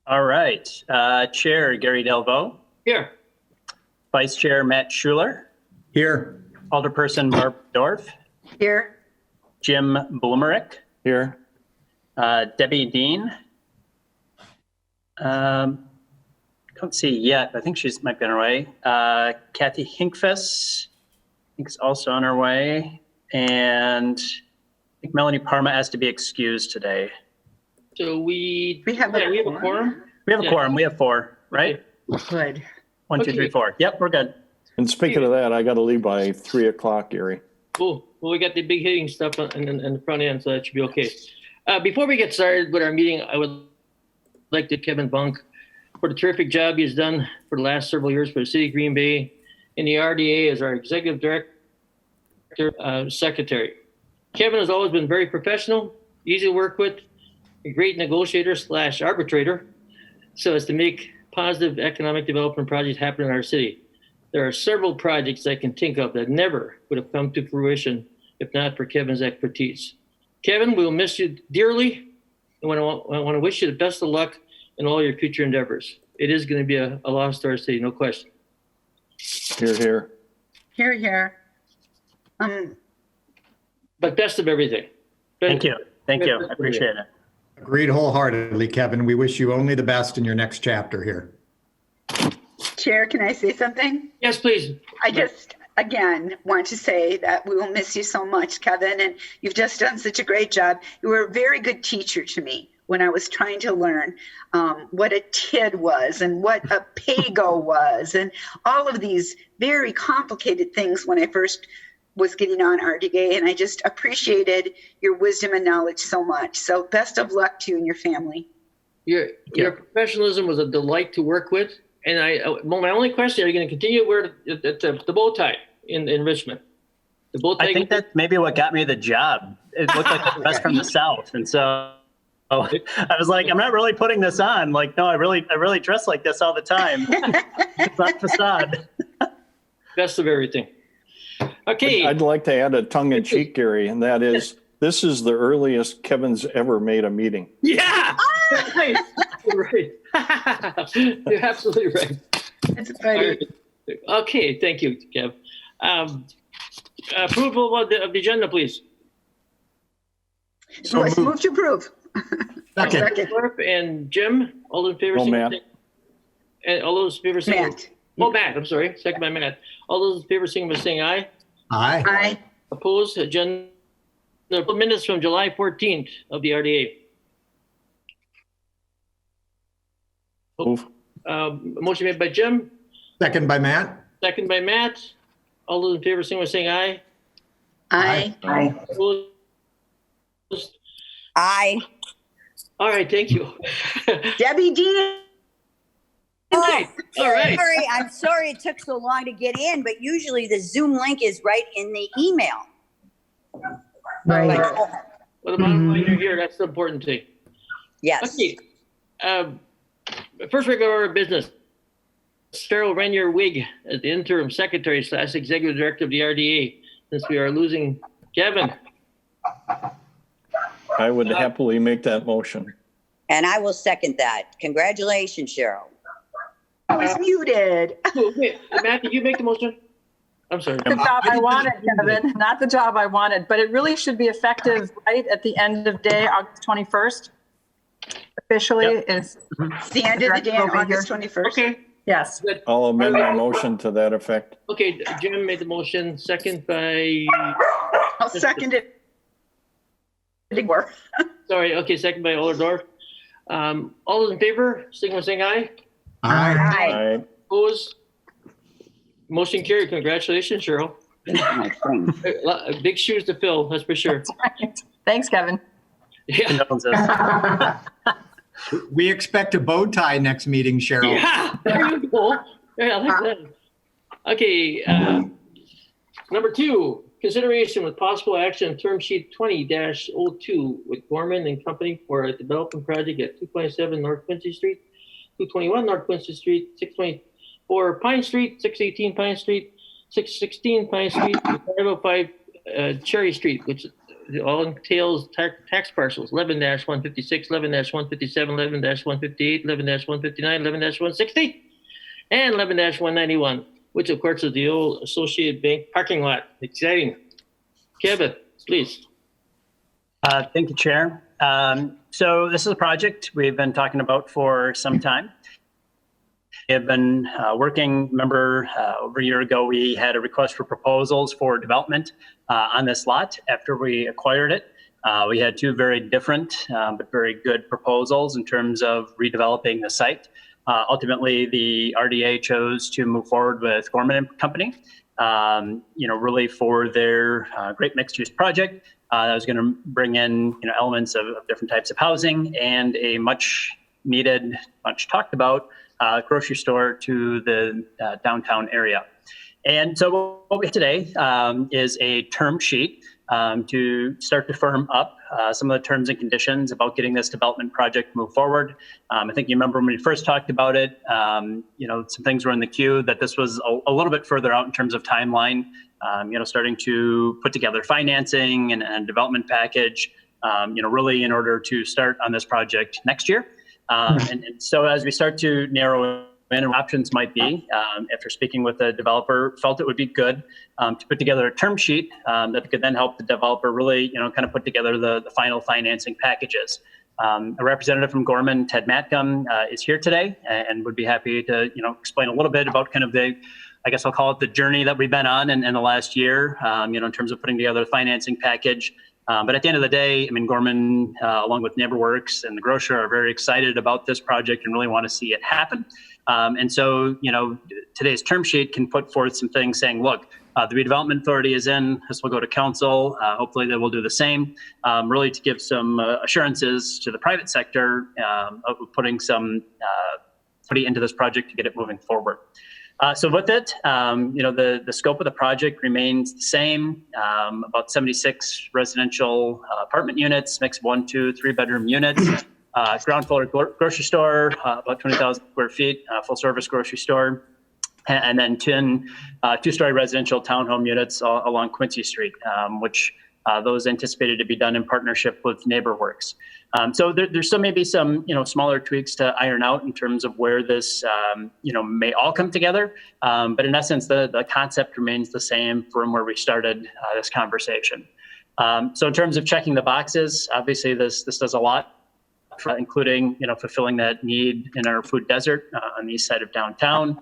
All right. Chair Gary Delvaux, Here. Vice Chair Matt Schuler, Here. Alderperson Barb Dorf, Here. Jim Blumerick, Here. Debbie Dean. Don't see yet. I think she's might be on her way. Kathy Hinkfess, I think is also on her way. And I think Melanie Parma has to be excused today. So we have a a quorum. quorum. We have a quorum. We have 4, right? Good. 1, 2, 3, 4. Yep, we're good. And speaking of that, I got to leave by 3 o'clock, Gary. Cool. Well, we got the big hitting stuff in the front end, so that should be okay. Before we get started with our meeting, I would like to Kevin Bunk for the terrific job he's done for the last several years for the city of Green Bay in the RDA as our executive director, secretary. Kevin has always been very professional, easy to work with, a great negotiator / arbitrator, so as to make positive economic development projects happen in our city. There are several projects I can think of that never would have come to fruition if not for Kevin's expertise. Kevin, we will miss you dearly, and I want to wish you the best of luck in all your future endeavors. It is going to be a loss to our city, no question. Here, here. Here, here. But best of everything. Thank you. Thank you. I appreciate it. Agreed wholeheartedly, Kevin. We wish you only the best in your next chapter here. Chair, can I say something? Yes, please. I just, again, want to say that we will miss you so much, Kevin, and you've just done such a great job. You were a very good teacher to me when I was trying to learn what a TID was and what a PAYGO was and all of these very complicated things when I first was getting on RDA, and I just appreciated your wisdom and knowledge so much. So best of luck to you and your family. Your professionalism was a delight to work with. And my only question, are you going to continue to wear the bow tie in Richmond? The bow tie. I think that's maybe what got me the job. It looked like the best from the South. And so I was like, I'm not really putting this on. Like, no, I really dress like this all the time. It's not facade. Best of everything. Okay. I'd like to add a tongue-in-cheek, Gary, and that is, this is the earliest Kevin's ever made a meeting. Yeah. Right. You're right. You're absolutely right. That's funny. Okay, thank you, Kev. Approval of the agenda, please. So Move to approve. Second. Barb and Jim, all in favor? Well, signify- Matt. And all those in favor, signify- Matt. Oh, Matt, I'm sorry. Second by Matt. All those in favor, signify by saying aye. Aye. Aye. Opposed? Agenda minutes from July 14th of the RDA. Move. Motion made by Jim, Second by Matt. second by Matt. All those in favor, signify by saying aye. Aye. Aye. Opposed? Aye. All right, thank you. Debbie Dean. Okay, all right. I'm sorry it took so long to get in, but usually the Zoom link is right in the email. Right. Well, the bottom line, you're here. That's the important thing. Yes. Okay. First regular order of business. Cheryl Renier Wig as the interim secretary / executive director of the RDA, since we are losing Kevin. I would happily make that motion. And I will second that. Congratulations, Cheryl. I was muted. Okay, Matt, did you make the motion? I'm sorry. The job I wanted, Kevin, not the job I wanted, but it really should be effective right at the end of day, August 21st. Officially is, It's the end of the day on August 21st. Okay, yes. good. I'll amend my motion to that effect. Okay, Jim made the motion, second by, I'll second it. sorry, okay, second by Ollendorf. All those in favor, signal by saying aye. Aye. Aye. Opposed? Motion carried. Congratulations, Cheryl. Big shoes to fill, that's for sure. Right. Thanks, Kevin. Yeah. Condolences. We expect a bow tie next meeting, Cheryl. Yeah, there you go. Yeah, I like that. Okay, number 2, consideration with possible action, term sheet 20-02 with Gorman and Company for a development project at 227 North Quincy Street, 221 North Quincy Street, 624 Pine Street, 618 Pine Street, 616 Pine Street, 505 Cherry Street, which It all entails tax parcels, 11-156, 11-157, 11-158, 11-159, 11-160, and 11-191, which of course is the old Associated Bank parking lot. Exciting. Kevin, please. Thank you, Chair. So this is a project we've been talking about for some time. We have been working, remember, over a year ago, we had a request for proposals for development on this lot after we acquired it. We had two very different but very good proposals in terms of redeveloping the site. Ultimately, the RDA chose to move forward with Gorman & Company, really for their great mixed-use project. That was going to bring in, elements of different types of housing and a much needed, much talked about grocery store to the downtown area. And so what we have today is a term sheet to start to firm up some of the terms and conditions about getting this development project move forward. I think you remember when we first talked about it, some things were in the queue that this was a little bit further out in terms of timeline, starting to put together financing and development package, really in order to start on this project next year. And so as we start to narrow in what options might be, after speaking with the developer, felt it would be good to put together a term sheet that could then help the developer really, kind of put together the final financing packages. A representative from Gorman, Ted Matcom, is here today and would be happy to, explain a little bit about kind of I guess I'll call it the journey that we've been on in the last year, in terms of putting together the financing package. But at the end of the day, Gorman, along with NeighborWorks and the grocer, are very excited about this project and really want to see it happen. And so, today's term sheet can put forth some things saying, look, the Redevelopment Authority is in, this will go to council. Hopefully they will do the same, really to give some assurances to the private sector of putting some money into this project to get it moving forward. So with it, the scope of the project remains the same, about 76 residential apartment units, mixed 1, 2, 3-bedroom units, ground floor grocery store, about 20,000 square feet, full service grocery store, and then 10 two-story residential townhome units along Quincy Street, which those anticipated to be done in partnership with NeighborWorks. So there still may be some, smaller tweaks to iron out in terms of where this, may all come together. But in essence, the concept remains the same from where we started this conversation. So in terms of checking the boxes, obviously this does a lot, including, fulfilling that need in our food desert on the east side of downtown,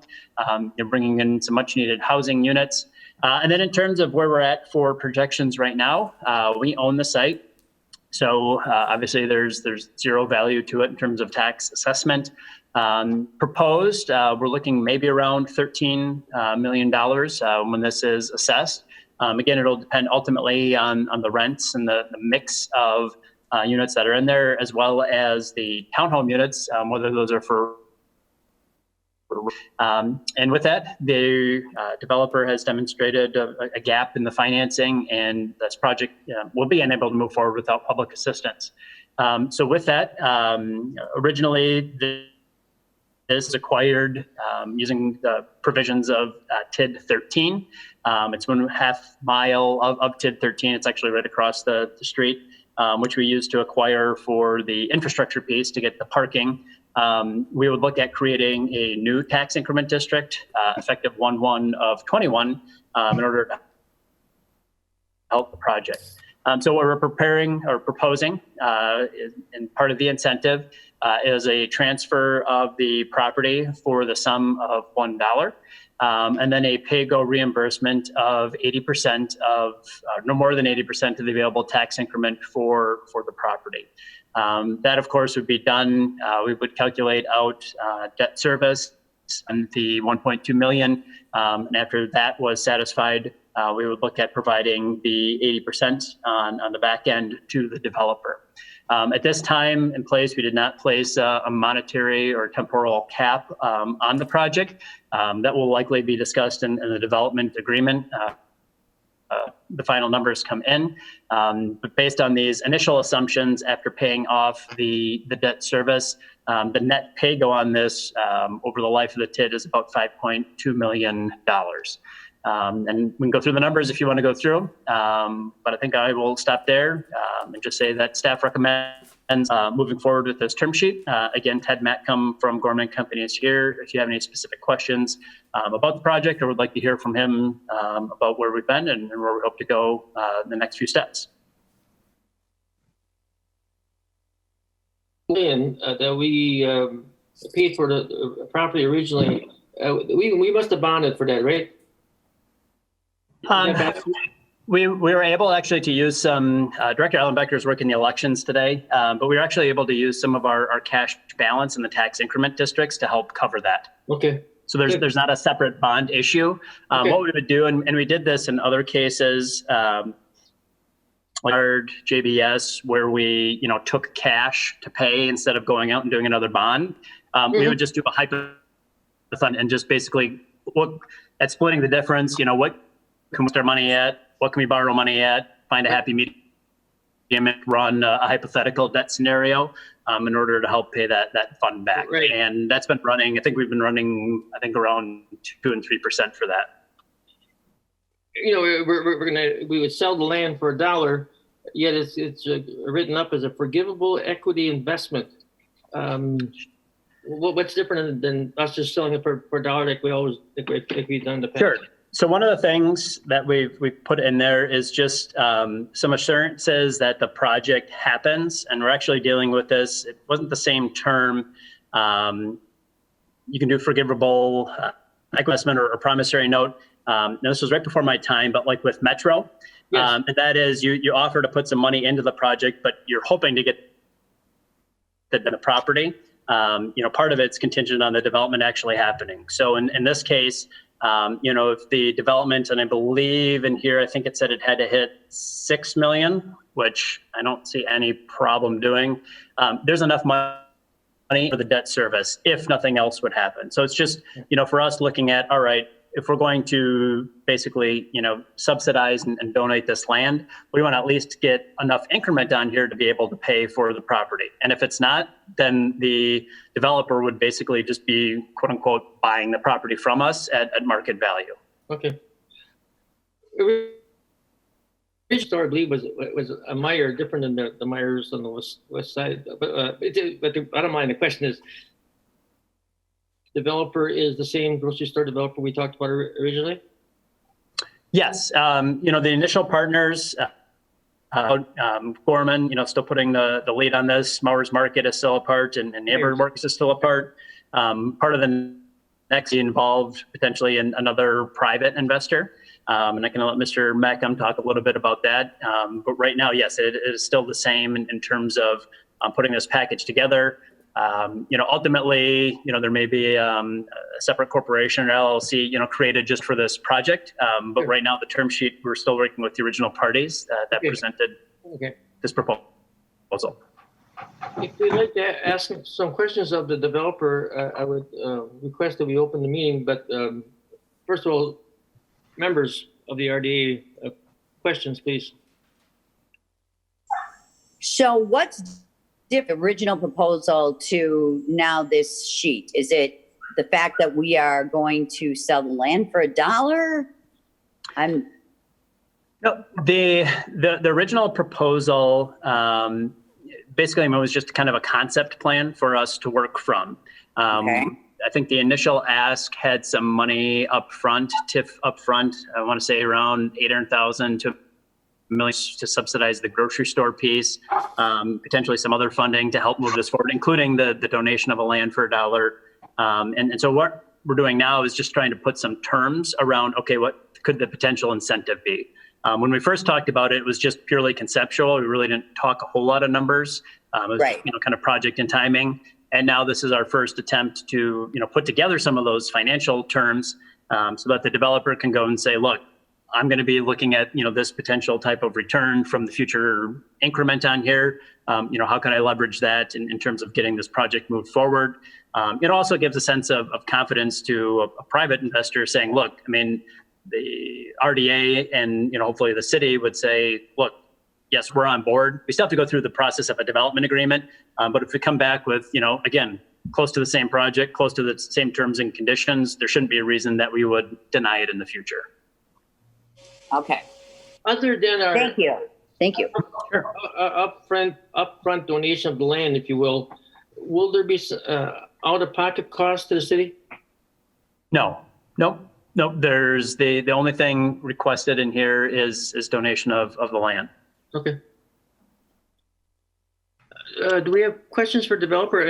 bringing in some much needed housing units. And then in terms of where we're at for projections right now, we own the site. So obviously there's zero value to it in terms of tax assessment. Proposed, we're looking maybe around $13 million when this is assessed. Again, it'll depend ultimately on the rents and the mix of units that are in there, as well as the townhome units, whether those are for. And with that, the developer has demonstrated a gap in the financing, and this project will be unable to move forward without public assistance. So with that, originally this is acquired using the provisions of TID 13. It's 1.5 mile of TID 13. It's actually right across the street, which we use to acquire for the infrastructure piece to get the parking. We would look at creating a new tax increment district effective 1/1 of 21 in order to help the project. So what we're preparing or proposing and part of the incentive is a transfer of the property for the sum of $1. And then a pay-go reimbursement of 80% of, no more than 80% of the available tax increment for the property. That, of course, would be done. We would calculate out debt service and the 1.2 million. And after that was satisfied, we would look at providing the 80% on the back end to the developer. At this time in place, we did not place a monetary or temporal cap on the project. That will likely be discussed in the development agreement. The final numbers come in. But based on these initial assumptions, after paying off the debt service, the net pay go on this over the life of the TID is about $5.2 million. And we can go through the numbers if you want to go through. But I think I will stop there and just say that staff recommends moving forward with this term sheet. Again, Ted Matcom from Gorman Company is here. If you have any specific questions about the project or would like to hear from him about where we've been and where we hope to go in the next few steps. That we paid for the property originally, we must have bonded for that, right? We were able actually to use some, Director Alan Becker is working the elections today, but we were actually able to use some of our cash balance in the tax increment districts to help cover that. Okay. So there's not a separate bond issue. Okay. What we would do, and we did this in other cases, like JBS, where we took cash to pay instead of going out and doing another bond. We would just do a hypothetical and just basically look at splitting the difference. What can we start money at? What can we borrow money at? Find a happy medium and run a hypothetical debt scenario in order to help pay that fund back. Right. And that's been running, I think we've been running, around 2 and 3% for that. We would sell the land for $1, yet it's written up as a forgivable equity investment. What's different than us just selling it for $1 like we've done in the past? Sure. So one of the things that we've put in there is just some assurances that the project happens, and we're actually dealing with this. It wasn't the same term. You can do forgivable investment or promissory note. Now this was right before my time, but like with Metro, Yes. and that is you offer to put some money into the project, but you're hoping to get the property. Part of it's contingent on the development actually happening. So in this case, if the development, and I believe in here, I think it said it had to hit 6 million, which I don't see any problem doing. There's enough money for the debt service if nothing else would happen. So it's just, for us looking at, all right, if we're going to basically, subsidize and donate this land, we want to at least get enough increment on here to be able to pay for the property. And if it's not, then the developer would basically just be, quote unquote, buying the property from us at market value. Okay. Store, I believe, was a Meyer, different than the Meyers on the west side. But the bottom line, the question is, developer is the same grocery store developer we talked about originally? Yes. The initial partners, Gorman, still putting the lead on this. Mowers Market is still a part, and Neighborhood Works is still a part. Part of the next involved potentially another private investor. And I can let Mr. Mackham talk a little bit about that. But right now, yes, it is still the same in terms of putting this package together. Ultimately, there may be a separate corporation or LLC, created just for this project. But right now, the term sheet, we're still working with the original parties that presented this proposal. If you'd like to ask some questions of the developer, I would request that we open the meeting. But first of all, members of the RDA, questions, please. So what's the original proposal to now this sheet? Is it the fact that we are going to sell the land for $1? No, the original proposal basically was just kind of a concept plan for us to work from. Okay. I think the initial ask had some money up front, TIF up front. I want to say around 800,000 to $1 million to subsidize the grocery store piece, potentially some other funding to help move this forward, including the donation of a land for $1. And so what we're doing now is just trying to put some terms around, okay, what could the potential incentive be? When we first talked about it, it was just purely conceptual. We really didn't talk a whole lot of numbers. It was, Right. Kind of project and timing. And now this is our first attempt to, put together some of those financial terms so that the developer can go and say, look, I'm going to be looking at, this potential type of return from the future increment on here. How can I leverage that in terms of getting this project moved forward? It also gives a sense of confidence to a private investor saying, look, the RDA and, hopefully the city would say, look, yes, we're on board. We still have to go through the process of a development agreement. But if we come back with, again, close to the same project, close to the same terms and conditions, there shouldn't be a reason that we would deny it in the future. Okay, Other than our thank you. Thank you. upfront donation of the land, if you will there be out-of-pocket costs to the city? No, nope. There's the only thing requested in here is donation of the land. Okay. Do we have questions for developer?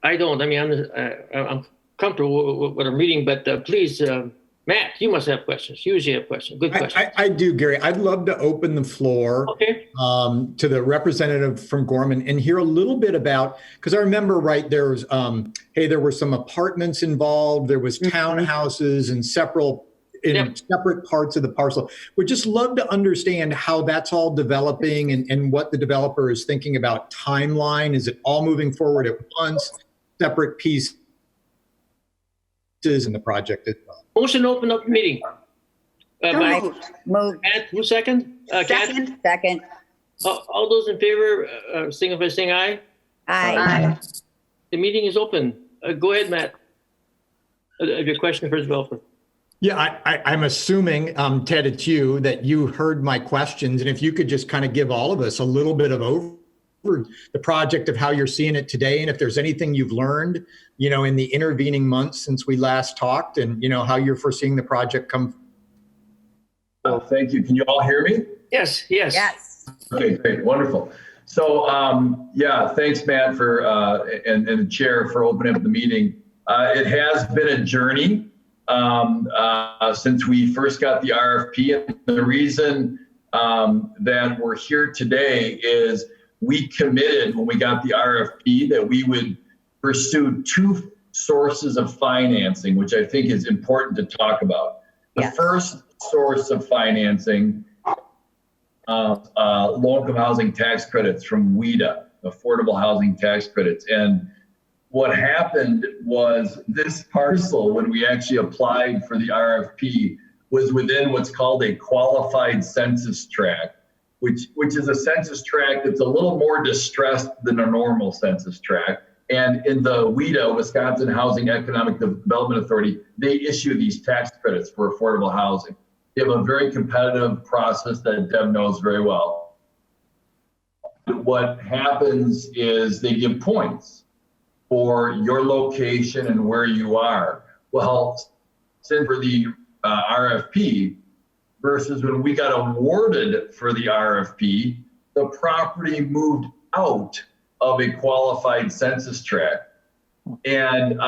I don't. I mean, I'm comfortable with our meeting, but please, Matt, you must have questions. You usually have questions. Good questions. I do, Gary. I'd love to open the floor Okay. to the representative from Gorman and hear a little bit about, because I remember, right, there was, there were some apartments involved, there was townhouses and separate parts of the parcel. Would just love to understand how that's all developing and what the developer is thinking about timeline. Is it all moving forward at once, separate pieces in the project itself? Motion to open up the meeting. So moved. Matt, who second? Kathy? Second. All those in favor, signify by saying aye. Aye. Aye. The meeting is open. Go ahead, Matt. Your question for the developer. Yeah, I'm assuming, Ted, it's you, that you heard my questions. And if you could just kind of give all of us a little bit of over the project of how you're seeing it today. And if there's anything you've learned, in the intervening months since we last talked and, how you're foreseeing the project come. Oh, thank you. Can you all hear me? Yes. Yes. Okay, great. Wonderful. So, thanks, Matt, for and the chair for opening up the meeting. It has been a journey since we first got the RFP. And the reason that we're here today is we committed when we got the RFP that we would pursue two sources of financing, which I think is important to talk about. The first source of financing, low-income housing tax credits from WHEDA, affordable housing tax credits. And what happened was this parcel, when we actually applied for the RFP, was within what's called a qualified census tract, which is a census tract that's a little more distressed than a normal census tract. And in the WHEDA, Wisconsin Housing Economic Development Authority, they issue these tax credits for affordable housing. They have a very competitive process that Deb knows very well. What happens is they give points for your location and where you are. Well, since for the RFP versus when we got awarded for the RFP, the property moved out of a qualified census tract. And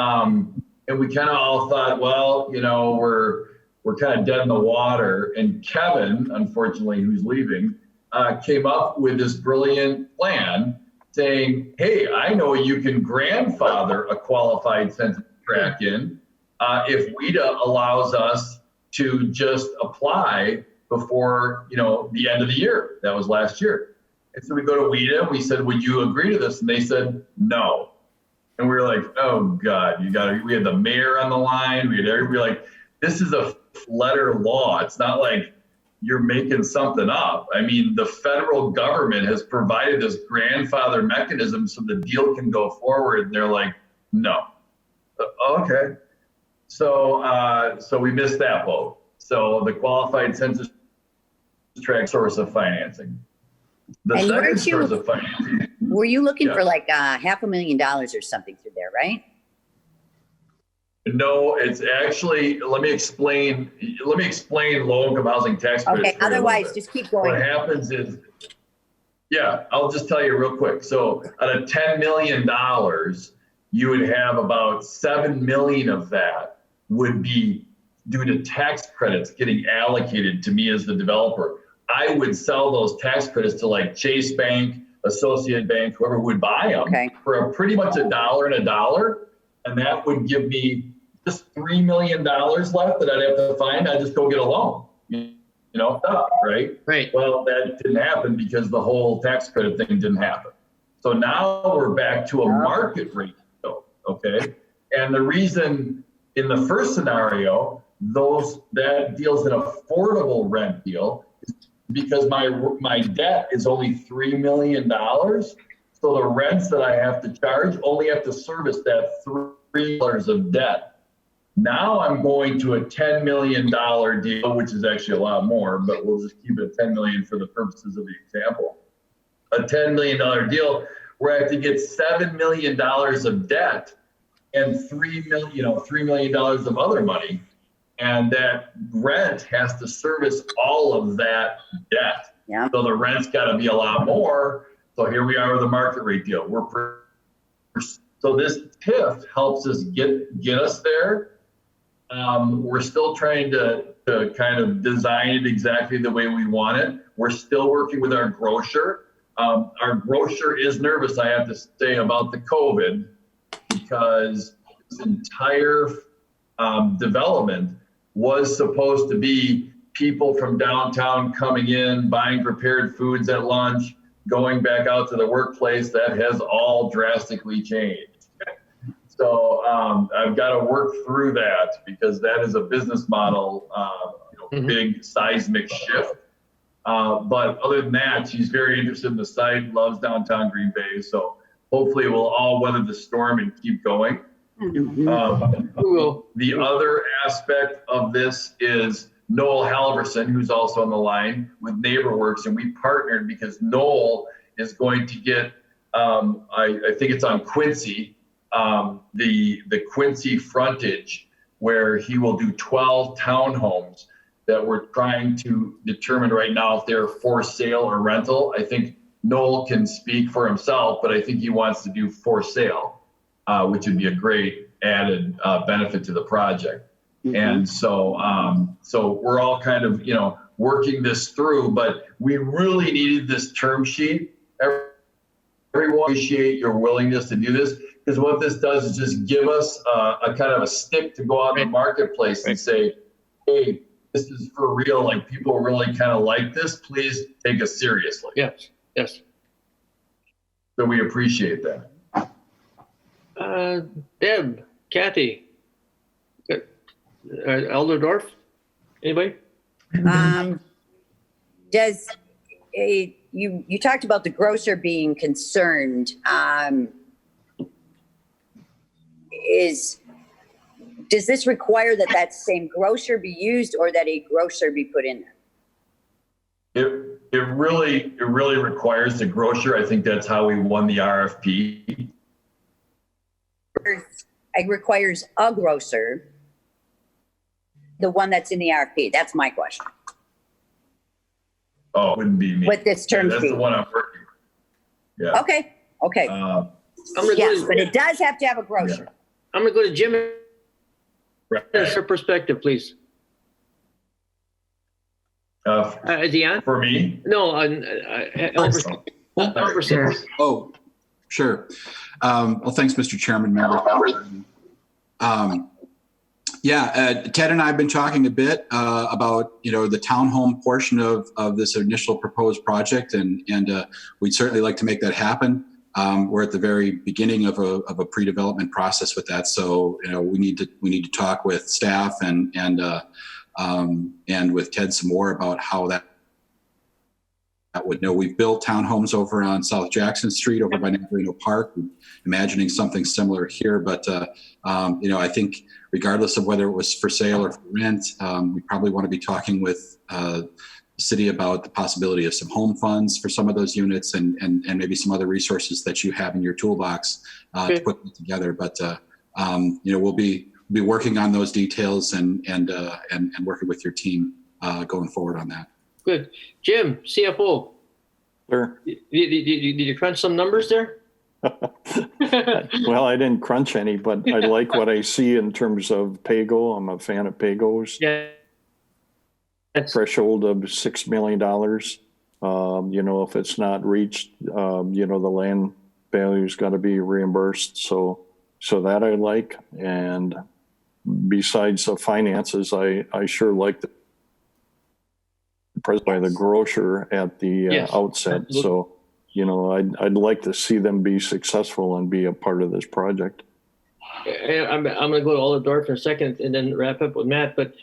we kind of all thought, well, we're kind of dead in the water. And Kevin, unfortunately, who's leaving, came up with this brilliant plan saying, hey, I know you can grandfather a qualified census tract in if WHEDA allows us to just apply before, the end of the year. That was last year. And so we go to WHEDA, we said, would you agree to this? And they said, no. And we were like, oh God, we had the mayor on the line. We had everybody like, this is a letter law. It's not like you're making something up. I mean, the federal government has provided this grandfather mechanism so the deal can go forward. And they're like, no. Okay. So we missed that boat. So the qualified census tract source of financing. The And second source of financing. Were you looking for like $500,000 or something through there, right? No, it's actually, let me explain low-income housing tax credits. Okay, otherwise just keep going. What happens is, I'll just tell you real quick. So out of $10 million, you would have about 7 million of that would be due to tax credits getting allocated to me as the developer. I would sell those tax credits to like Chase Bank, Associated Bank, whoever would buy them for pretty much $1 and $1. And that would give me just $3 million left that I'd have to find. I'd just go get a loan, right? Right. Well, that didn't happen because the whole tax credit thing didn't happen. So now we're back to a market rate, okay? And the reason in the first scenario, that deal's an affordable rent deal is because my debt is only $3 million. So the rents that I have to charge only have to service that $3 of debt. Now I'm going to a $10 million deal, which is actually a lot more, but we'll just keep it $10 million for the purposes of the example. A $10 million deal where I have to get $7 million of debt and $3 million of other money. And that rent has to service all of that debt. Yeah. So the rent's got to be a lot more. So here we are with a market rate deal. So this TIF helps us get us there. We're still trying to kind of design it exactly the way we want it. We're still working with our grocer. Our grocer is nervous, I have to say, about the COVID, because this entire development was supposed to be people from downtown coming in, buying prepared foods at lunch, going back out to the workplace. That has all drastically changed. So I've got to work through that, because that is a business model, big seismic shift. But other than that, she's very interested in the site, loves downtown Green Bay. So hopefully we'll all weather the storm and keep going. The other aspect of this is Noel Halverson, who's also on the line with NeighborWorks, and we partnered because Noel is going to get, I think it's on Quincy, the Quincy frontage, where he will do 12 townhomes that we're trying to determine right now if they're for sale or rental. I think Noel can speak for himself, but I think he wants to do for sale, which would be a great added benefit to the project. Mm-hmm. And so we're all kind of, working this through, but we really needed this term sheet. Everyone appreciate your willingness to do this, because what this does is just give us a kind of a stick to go out in the marketplace and say, hey, this is for real. Like, people really kind of like this. Please take us seriously. Yes. Yes. So we appreciate that. Deb, Kathy, Elderdorf, anybody? Does you talked about the grocer being concerned? Does this require that same grocer be used, or that a grocer be put in there? It really requires the grocer. I think that's how we won the RFP. It requires a grocer, the one that's in the RFP. That's my question. Oh, it wouldn't be me. With this term that's sheet. the one I'm working with. Yeah. Okay. Yes, but it does have to have a grocer. Yeah. I'm going to go to Jim. Right. That's her perspective, please. Is he on? For me? No, Sure. Oh, sure. Well, thanks, Mr. Chairman. Ted and I have been talking a bit about the townhome portion of this initial proposed project, and we'd certainly like to make that happen. We're at the very beginning of a pre-development process with that, so we need to talk with staff and with Ted some more about how that would know. We've built townhomes over on South Jackson Street over by Navarino Park, imagining something similar here. But, I think regardless of whether it was for sale or for rent, we probably want to be talking with the city about the possibility of some home funds for some of those units, and maybe some other resources that you have in your toolbox to put them together. But, we'll be working on those details and working with your team going forward on that. Good. Jim, CFO. Sure. Did you crunch some numbers there? Well, I didn't crunch any, but I like what I see in terms of PAYGO. I'm a fan of PAYGOs. Yeah. Threshold of $6 million. If it's not reached, the land value's got to be reimbursed. So that I like. And besides the finances, I sure like the by the grocer at the outset. Absolutely. So, I'd like to see them be successful and be a part of this project. I'm going to go to Elderdorf in a second and then wrap up with Matt. But,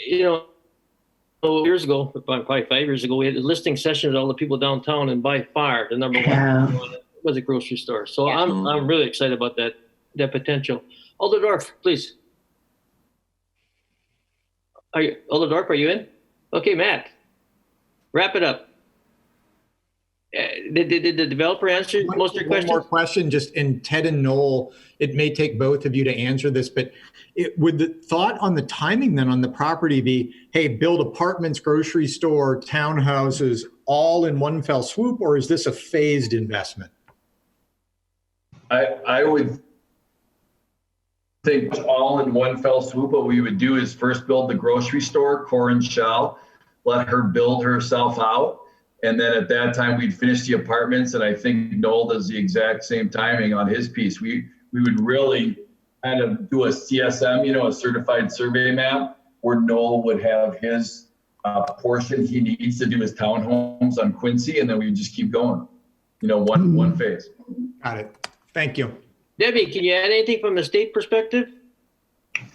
years ago, probably 5 years ago, we had a listing session with all the people downtown, and by far the number one was a grocery store. So I'm really excited about that potential. Elderdorf, please. Oldendorf, are you in? Okay, Matt, wrap it up. Did the developer answer most of your One more questions? question, just in Ted and Noel, it may take both of you to answer this, but would the thought on the timing then on the property be, hey, build apartments, grocery store, townhouses, all in one fell swoop, or is this a phased investment? I would think all in one fell swoop. What we would do is first build the grocery store, core and shell, let her build herself out. And then at that time, we'd finish the apartments. And I think Noel does the exact same timing on his piece. We would really kind of do a CSM, a certified survey map, where Noel would have his portion he needs to do his townhomes on Quincy. And then we just keep going, one phase. Got it. Thank you. Debbie, can you add anything from a state perspective?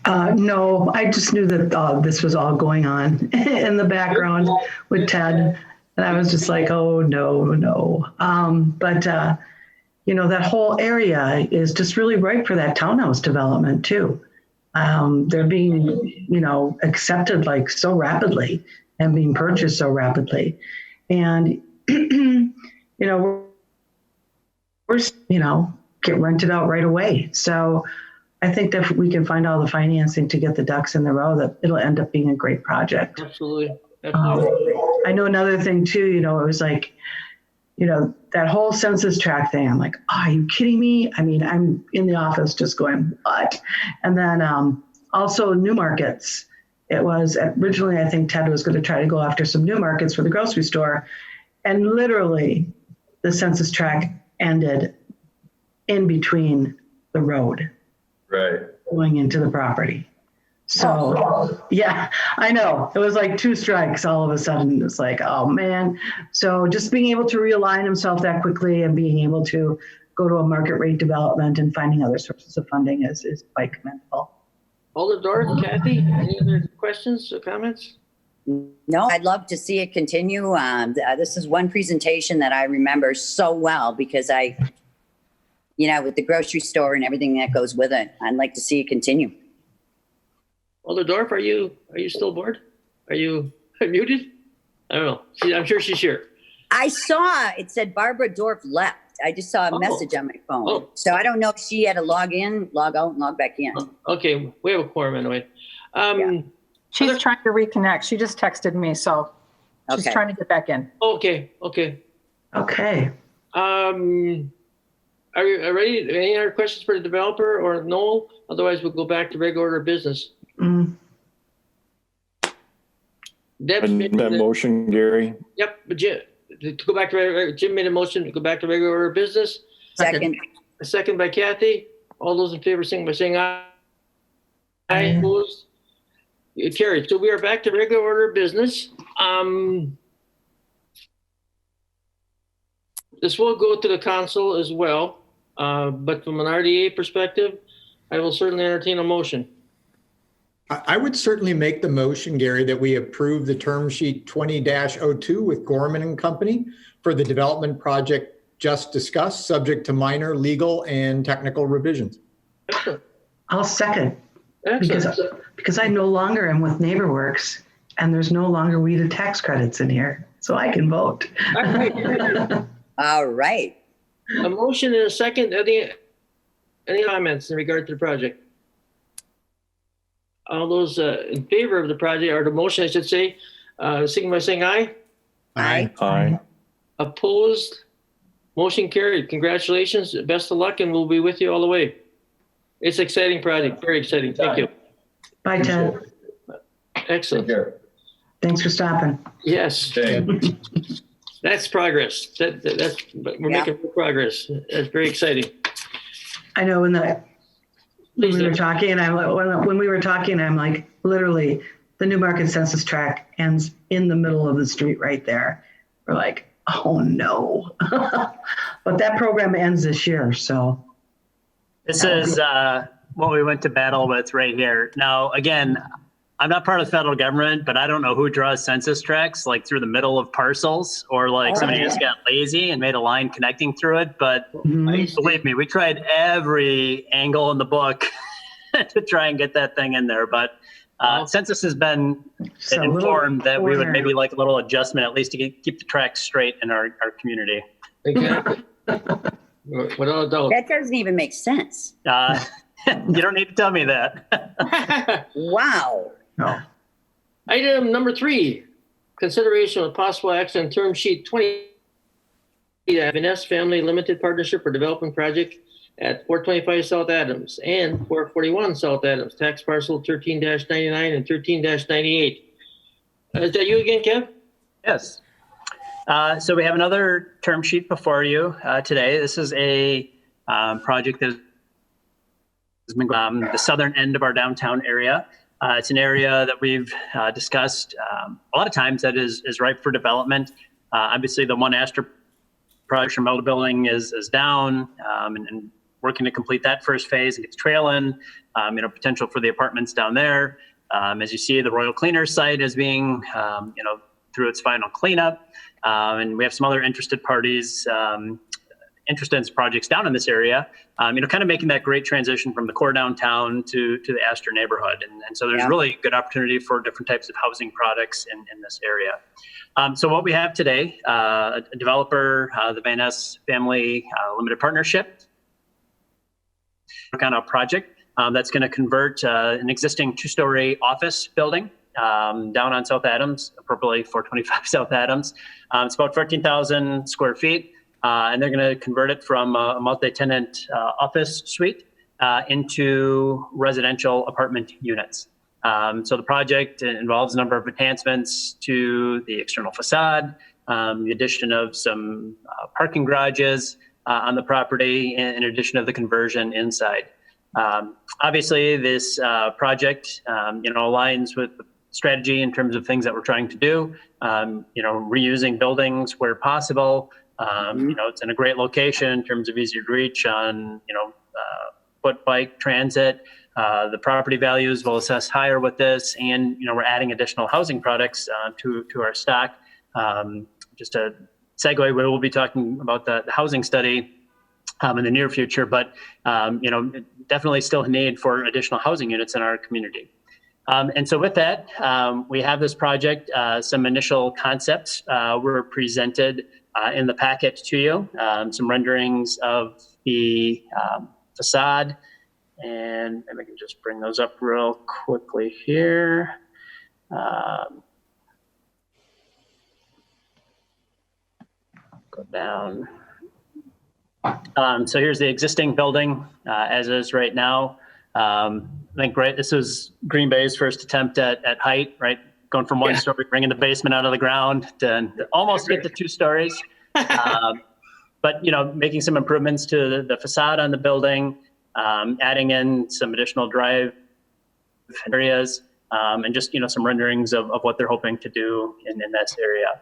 No, I just knew that this was all going on in the background with Ted. And I was just like, oh, no. But that whole area is just really ripe for that townhouse development too. They're being, accepted like so rapidly and being purchased so rapidly. And, we're, get rented out right away. So I think that if we can find all the financing to get the ducks in the row, that it'll end up being a great project. Absolutely. I know another thing too, it was like, that whole census tract thing. I'm like, are you kidding me? I mean, I'm in the office just going, what? And then also new markets. It was originally, I think Ted was going to try to go after some new markets for the grocery store. And literally the census tract ended in between the road. Right. Going into the property. So yeah, I know. It was like two strikes all of a sudden. It's like, oh man. So just being able to realign himself that quickly and being able to go to a market rate development and finding other sources of funding is quite commendable. Oldendorf, Kathy, any other questions or comments? No, I'd love to see it continue. This is one presentation that I remember so well because with the grocery store and everything that goes with it, I'd like to see it continue. Oldendorf, are you still bored? Are you muted? I don't know. I'm sure she's here. I saw it said Barbara Dorff left. I just saw a message on my phone. So I don't know if she had to log in, log out, and log back in. Okay, we have a quorum anyway. She's trying to reconnect. She just texted me, so she's trying to get back in. Okay. Are you ready? Any other questions for the developer or Noel? Otherwise, we'll go back to regular order of business. Deb's made That motion, Gary. Yep, but Jim, to go back to Jim made a motion to go back to regular order of business. Second. A second by Kathy. All those in favor, sing by saying aye. Aye. Opposed? It carried. So we are back to regular order of business. This will go to the council as well, but from an RDA perspective, I will certainly entertain a motion. I would certainly make the motion, Gary, that we approve the term sheet 20-02 with Gorman and Company for the development project just discussed, subject to minor legal and technical revisions. Excellent. I'll second. Excellent. Because I no longer am with NeighborWorks and there's no longer weeded tax credits in here, so I can vote. All right. All right. A motion and a second. Any comments in regard to the project? All those in favor of the project, or the motion, I should say, signify by saying aye. Aye. Aye. Opposed? Motion carried. Congratulations. Best of luck, and we'll be with you all the way. It's an exciting project. Very exciting. Thank you. Bye, Ted. Excellent. Take care. Thanks for stopping. Yes. That's progress. We're making progress. That's very exciting. I know when we were talking, and when we were talking, I'm like, literally, the New Market Census Tract ends in the middle of the street right there. We're like, oh no. But that program ends this year, so. This is what we went to battle with right here. Now, again, I'm not part of the federal government, but I don't know who draws census tracts like through the middle of parcels, or like somebody just got lazy and made a line connecting through it. But believe me, we tried every angle in the book to try and get that thing in there. But Census has been Just a little informed that we would corner. maybe like a little adjustment, at least to keep the tracks straight in our community. Exactly. Without a doubt. That doesn't even make sense. You don't need to tell me that. Wow. No. Item number 3, consideration of possible action on term sheet 20. Vanessa Family Limited Partnership for Development Project at 425 South Adams and 441 South Adams, tax parcel 13-99 and 13-98. Is that you again, Kev? Yes. So we have another term sheet before you today. This is a project that has been the southern end of our downtown area. It's an area that we've discussed a lot of times that is ripe for development. Obviously, the One Astor project from Melda Building is down, and working to complete that first phase and get the trail in. Potential for the apartments down there. As you see, the Royal Cleaners site is being, through its final cleanup, and we have some other interested parties interested in projects down in this area. Kind of making that great transition from the core downtown to the Astor neighborhood, and so there's really good opportunity for different types of housing products in this area. So what we have today, a developer, the Vanessa Family Limited Partnership, on a project that's going to convert an existing 2-story office building down on South Adams, appropriately 425 South Adams. It's about 14,000 square feet, and they're going to convert it from a multi-tenant office suite into residential apartment units. So the project involves a number of enhancements to the external facade, the addition of some parking garages on the property, in addition to the conversion inside. Obviously, this project, aligns with the strategy in terms of things that we're trying to do. Reusing buildings where possible. It's in a great location in terms of easy to reach on, foot, bike, transit. The property values will assess higher with this, and we're adding additional housing products to our stock. Just a segue, we will be talking about the housing study in the near future, but definitely still a need for additional housing units in our community. And so with that, we have this project. Some initial concepts were presented in the packet to you. Some renderings of the facade. And maybe I can just bring those up real quickly here. Go down. So here's the existing building as is right now. I think, right, this was Green Bay's first attempt at height, right? Going from one story, bringing the basement out of the ground to almost get to 2 stories. But, making some improvements to the facade on the building, adding in some additional drive areas, and just, some renderings of what they're hoping to do in this area.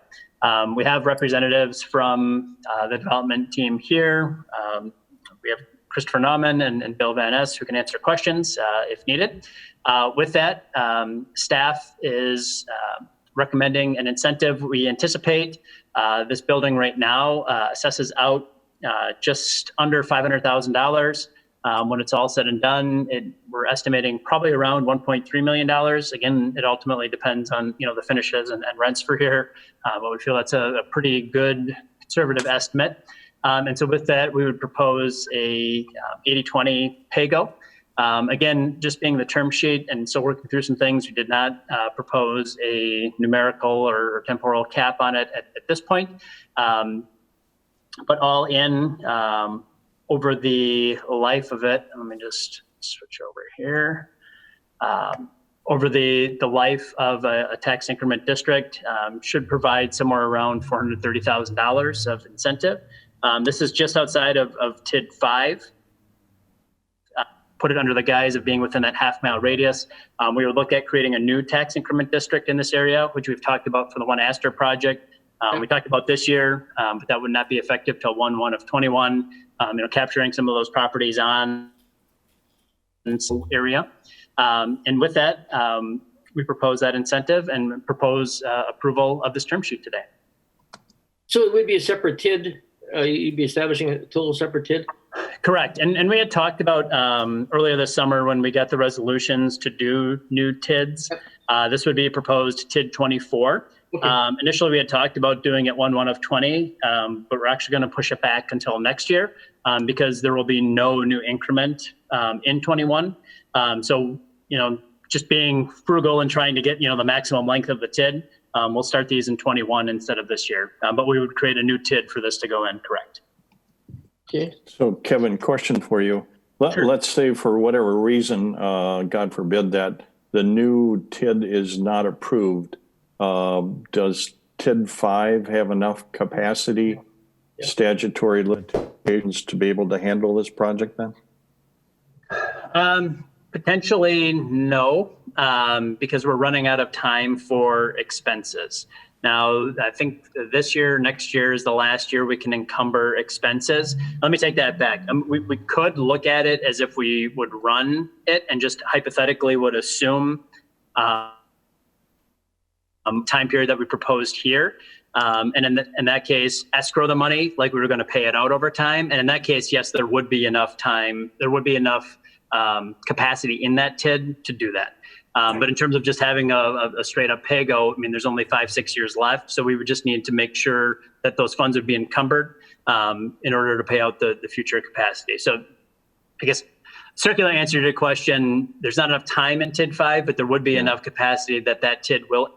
We have representatives from the development team here. We have Christopher Nauman and Bill Van Ness who can answer questions if needed. With that, staff is recommending an incentive. We anticipate this building right now assesses out just under $500,000. When it's all said and done, we're estimating probably around $1.3 million. Again, it ultimately depends on the finishes and rents for here, but we feel that's a pretty good conservative estimate. And so with that, we would propose a 80-20 pay-go. Again, just being the term sheet, and so working through some things, we did not propose a numerical or temporal cap on it at this point. But all in, over the life of it, let me just switch over here. Over the life of a tax increment district, should provide somewhere around $430,000 of incentive. This is just outside of TID 5. Put it under the guise of being within that half-mile radius. We would look at creating a new tax increment district in this area, which we've talked about for the One Astor project. We talked about this year, but that would not be effective till 1/1 of 21. Capturing some of those properties on this area. And with that, we propose that incentive and propose approval of this term sheet today. So it would be a separate TID? You'd be establishing a total separate TID? Correct. And we had talked about earlier this summer when we got the resolutions to do new TIDs. This would be a proposed TID 24. Okay. Initially, we had talked about doing it 1/1 of 20, but we're actually going to push it back until next year because there will be no new increment in 21. So, just being frugal and trying to get, the maximum length of the TID, we'll start these in 21 instead of this year. But we would create a new TID for this to go in, correct? Okay. So Kevin, question for you. Sure. Let's say for whatever reason, God forbid, that the new TID is not approved. Does TID 5 have enough capacity, statutory limitations to be able to handle this project then? Potentially no, because we're running out of time for expenses. Now, I think this year, next year is the last year we can encumber expenses. Let me take that back. We could look at it as if we would run it and just hypothetically would assume time period that we proposed here. And in that case, escrow the money like we were going to pay it out over time. And in that case, yes, there would be enough time. There would be enough capacity in that TID to do that. But in terms of just having a straight up pay go, there's only 5-6 years left. So we would just need to make sure that those funds would be encumbered in order to pay out the future capacity. So I guess circular answer to your question, there's not enough time in TID 5, but there would be enough capacity that TID will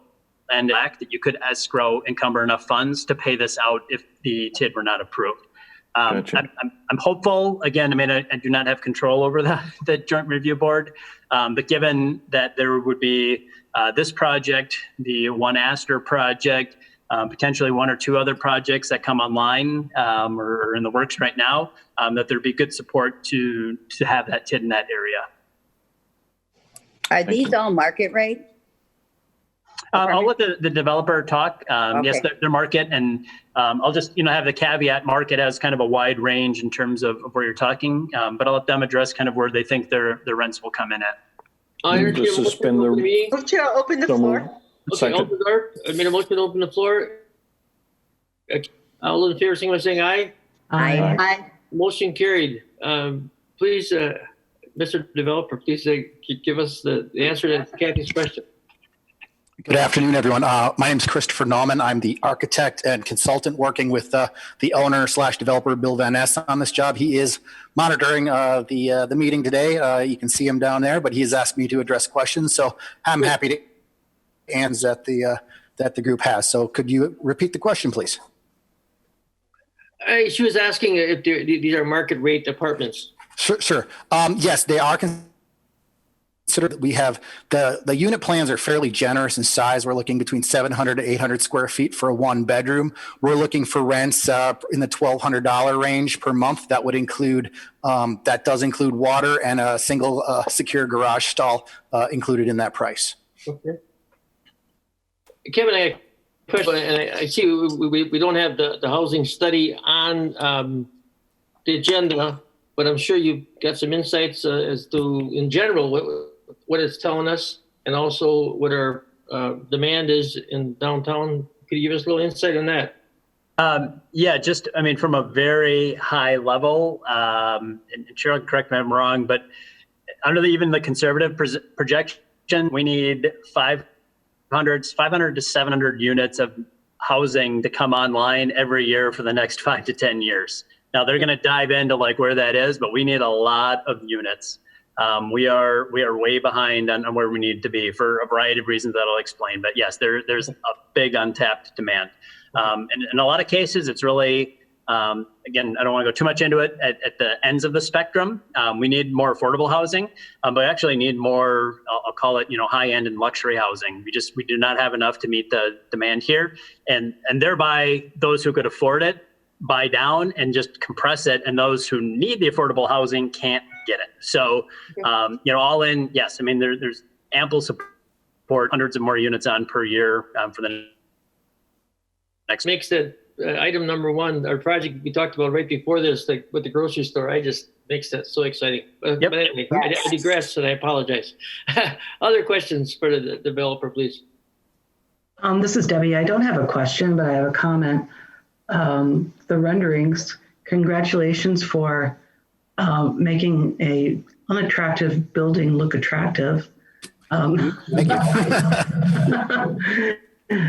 end act that you could escrow, encumber enough funds to pay this out if the TID were not approved. Gotcha. I'm hopeful. Again, I do not have control over the Joint Review Board, but given that there would be this project, the One Astor project, potentially one or two other projects that come online or are in the works right now, that there'd be good support to have that TID in that area. Are these all market rate? I'll let the developer talk. Okay. Yes, they're market, and I'll just have the caveat: market has kind of a wide range in terms of where you're talking, but I'll let them address kind of where they think their rents will come in at. Just suspend the meeting. Move to open the floor. Okay, second. open the door. I made a motion to open the floor. All those in favor, signify by saying aye. Aye. Aye. Motion carried. Please, Mr. Developer, please give us the answer to Kathy's question. Good afternoon, everyone. My name is Christopher Nauman. I'm the architect and consultant working with the owner/developer, Bill Van Ness, on this job. He is monitoring the meeting today. You can see him down there, but he has asked me to address questions. So I'm happy to answer that the group has. So could you repeat the question, please? She was asking if these are market rate apartments. Sure. Yes, they are considered. We have the unit plans are fairly generous in size. We're looking between 700 to 800 square feet for a one bedroom. We're looking for rents in the $1,200 range per month. That would include that does include water and a single secure garage stall included in that price. Okay. Kevin, I have a question, and I see we don't have the housing study on the agenda, but I'm sure you've got some insights as to, in general, what it's telling us, and also what our demand is in downtown. Could you give us a little insight on that? Yeah, just, from a very high level, and Cheryl, correct me if I'm wrong, but under even the conservative projection, we need 500 to 700 units of housing to come online every year for the next 5 to 10 years. Now they're going to dive into where that is, but we need a lot of units. We are way behind on where we need to be for a variety of reasons that I'll explain. But yes, there's a big untapped demand. And in a lot of cases, it's really, again, I don't want to go too much into it at the ends of the spectrum. We need more affordable housing, but we actually need more, I'll call it, high end and luxury housing. We do not have enough to meet the demand here. And thereby those who could afford it buy down and just compress it, and those who need the affordable housing can't get it. So, all in, yes, there's ample support, hundreds of more units on per year for the next. Makes that item number one, our project we talked about right before this, with the grocery store, makes that so exciting. But anyway, I digress, and I apologize. Other questions for the developer, please. This is Debbie. I don't have a question, but I have a comment. The renderings, congratulations for making a unattractive building look attractive. Thank you.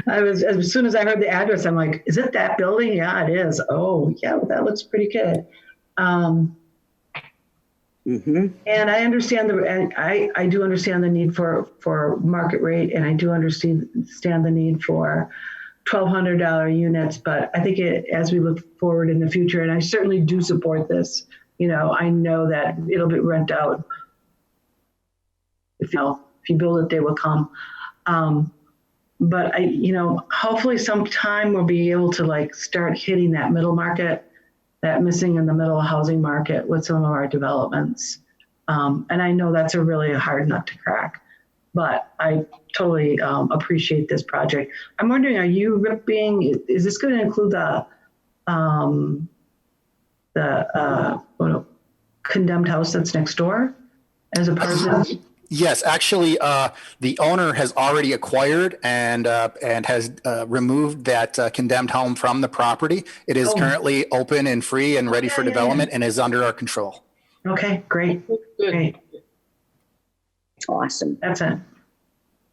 As soon as I heard the address, I'm like, is it that building? Yeah, it is. Oh, yeah, well, that looks pretty good. And I understand I do understand the need for market rate, and I do understand the need for $1,200 units. But I think as we look forward in the future, and I certainly do support this, I know that it'll be rent out. If you build it, they will come. But hopefully sometime we'll be able to start hitting that middle market, that missing in the middle housing market with some of our developments. And I know that's a really hard nut to crack, but I totally appreciate this project. I'm wondering, are you ripping, is this going to include the condemned house that's next door as a part of this? Yes, actually, the owner has already acquired and has removed that condemned home from the property. It is currently open and free and ready for development and is under our control. Okay, great. Great. Awesome. That's it.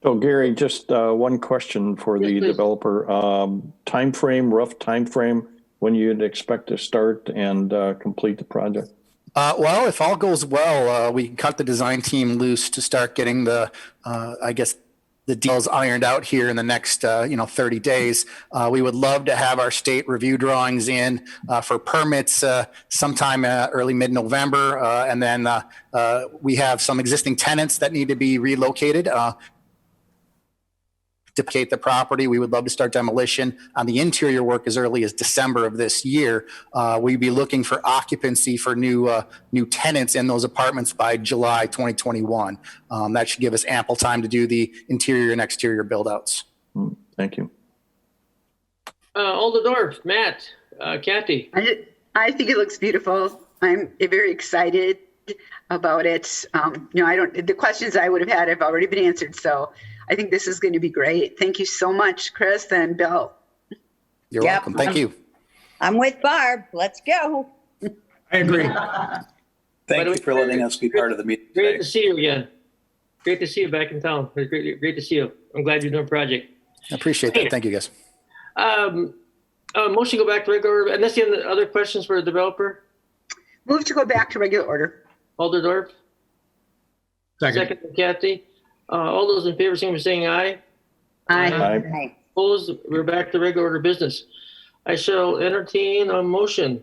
So Gary, just one question for the developer. Rough time frame when you'd expect to start and complete the project? Well, if all goes well, we can cut the design team loose to start getting the deals ironed out here in the next, 30 days. We would love to have our state review drawings in for permits sometime early mid-November. And then we have some existing tenants that need to be relocated. Duplicate the property. We would love to start demolition on the interior work as early as December of this year. We'd be looking for occupancy for new tenants in those apartments by July 2021. That should give us ample time to do the interior and exterior build outs. Thank you. Oldendorf, Matt, Kathy. I think it looks beautiful. I'm very excited about it. The questions I would have had have already been answered. So I think this is going to be great. Thank you so much, Chris and Bill. You're welcome. Thank you. I'm with Barb. Let's go. I agree. Thank you for letting us be part of the meeting Great today. to see you again. Great to see you back in town. Great to see you. I'm glad you're doing a project. I appreciate that. Thank you, guys. Motion to go back to regular order. Unless you have other questions for the developer? Move to go back to regular order. Oldendorf? Second from Kathy. All those in favor, signify by saying aye. Aye. Opposed? We're back to regular order business. I shall entertain a motion.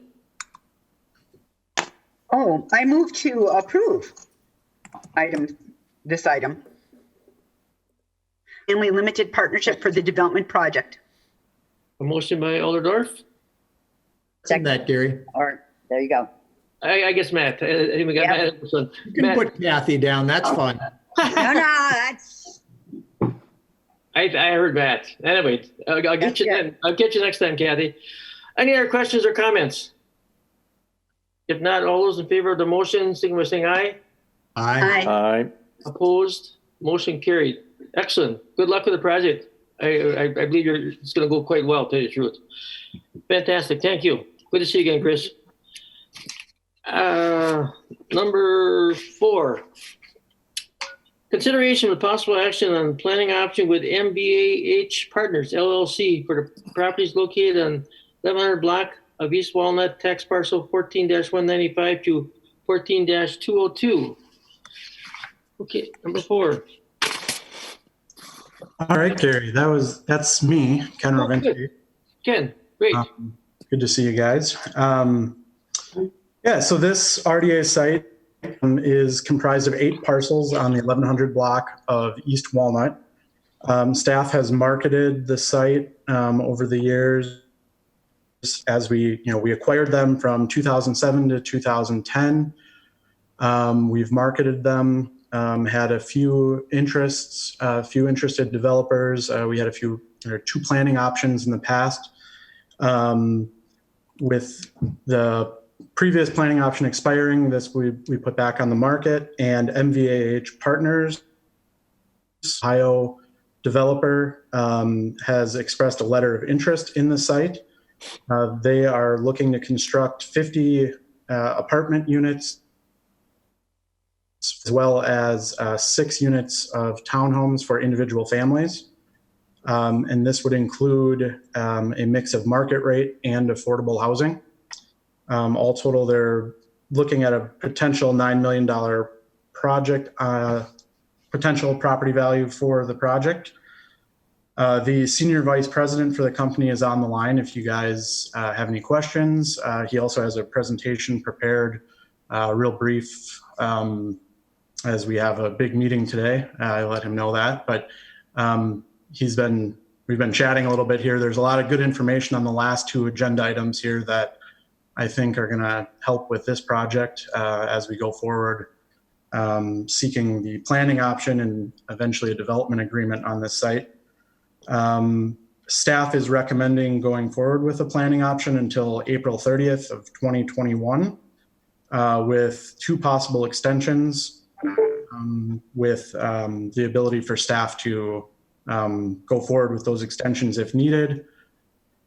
Oh, I move to approve this item. Family limited partnership for the development project. A motion by Oldendorf. Second that, Gary. Or there you go. I guess Matt. I think we got Matt. You can put Kathy down. That's fine. No, that's. I heard Matt. Anyway, I'll get you then. I'll get you next time, Kathy. Any other questions or comments? If not, all those in favor of the motion, signify by saying aye. Aye. Aye. Opposed? Motion carried. Excellent. Good luck with the project. I believe it's going to go quite well, to tell you the truth. Fantastic. Thank you. Good to see you again, Chris. Number 4. Consideration with possible action on planning option with MVAH Partners, LLC, for the properties located on 1100 block of East Walnut, tax parcel 14-195 to 14-202. Okay, number 4. All right, Gary, that's me, Ken Raventi. Ken, great. Good to see you guys. So this RDA site is comprised of 8 parcels on the 1100 block of East Walnut. Staff has marketed the site over the years as we acquired them from 2007 to 2010. We've marketed them, had a few interested developers. We had 2 planning options in the past. With the previous planning option expiring, we put back on the market, and MVAH Partners, Ohio developer, has expressed a letter of interest in the site. They are looking to construct 50 apartment units as well as 6 units of townhomes for individual families. And this would include a mix of market rate and affordable housing. All total, they're looking at a potential $9 million project, potential property value for the project. The senior vice president for the company is on the line if you guys have any questions. He also has a presentation prepared, real brief, as we have a big meeting today. I let him know that, but we've been chatting a little bit here. There's a lot of good information on the last 2 agenda items here that I think are going to help with this project as we go forward, seeking the planning option and eventually a development agreement on this site. Staff is recommending going forward with a planning option until April 30th of 2021, with 2 possible extensions, with the ability for staff to go forward with those extensions if needed,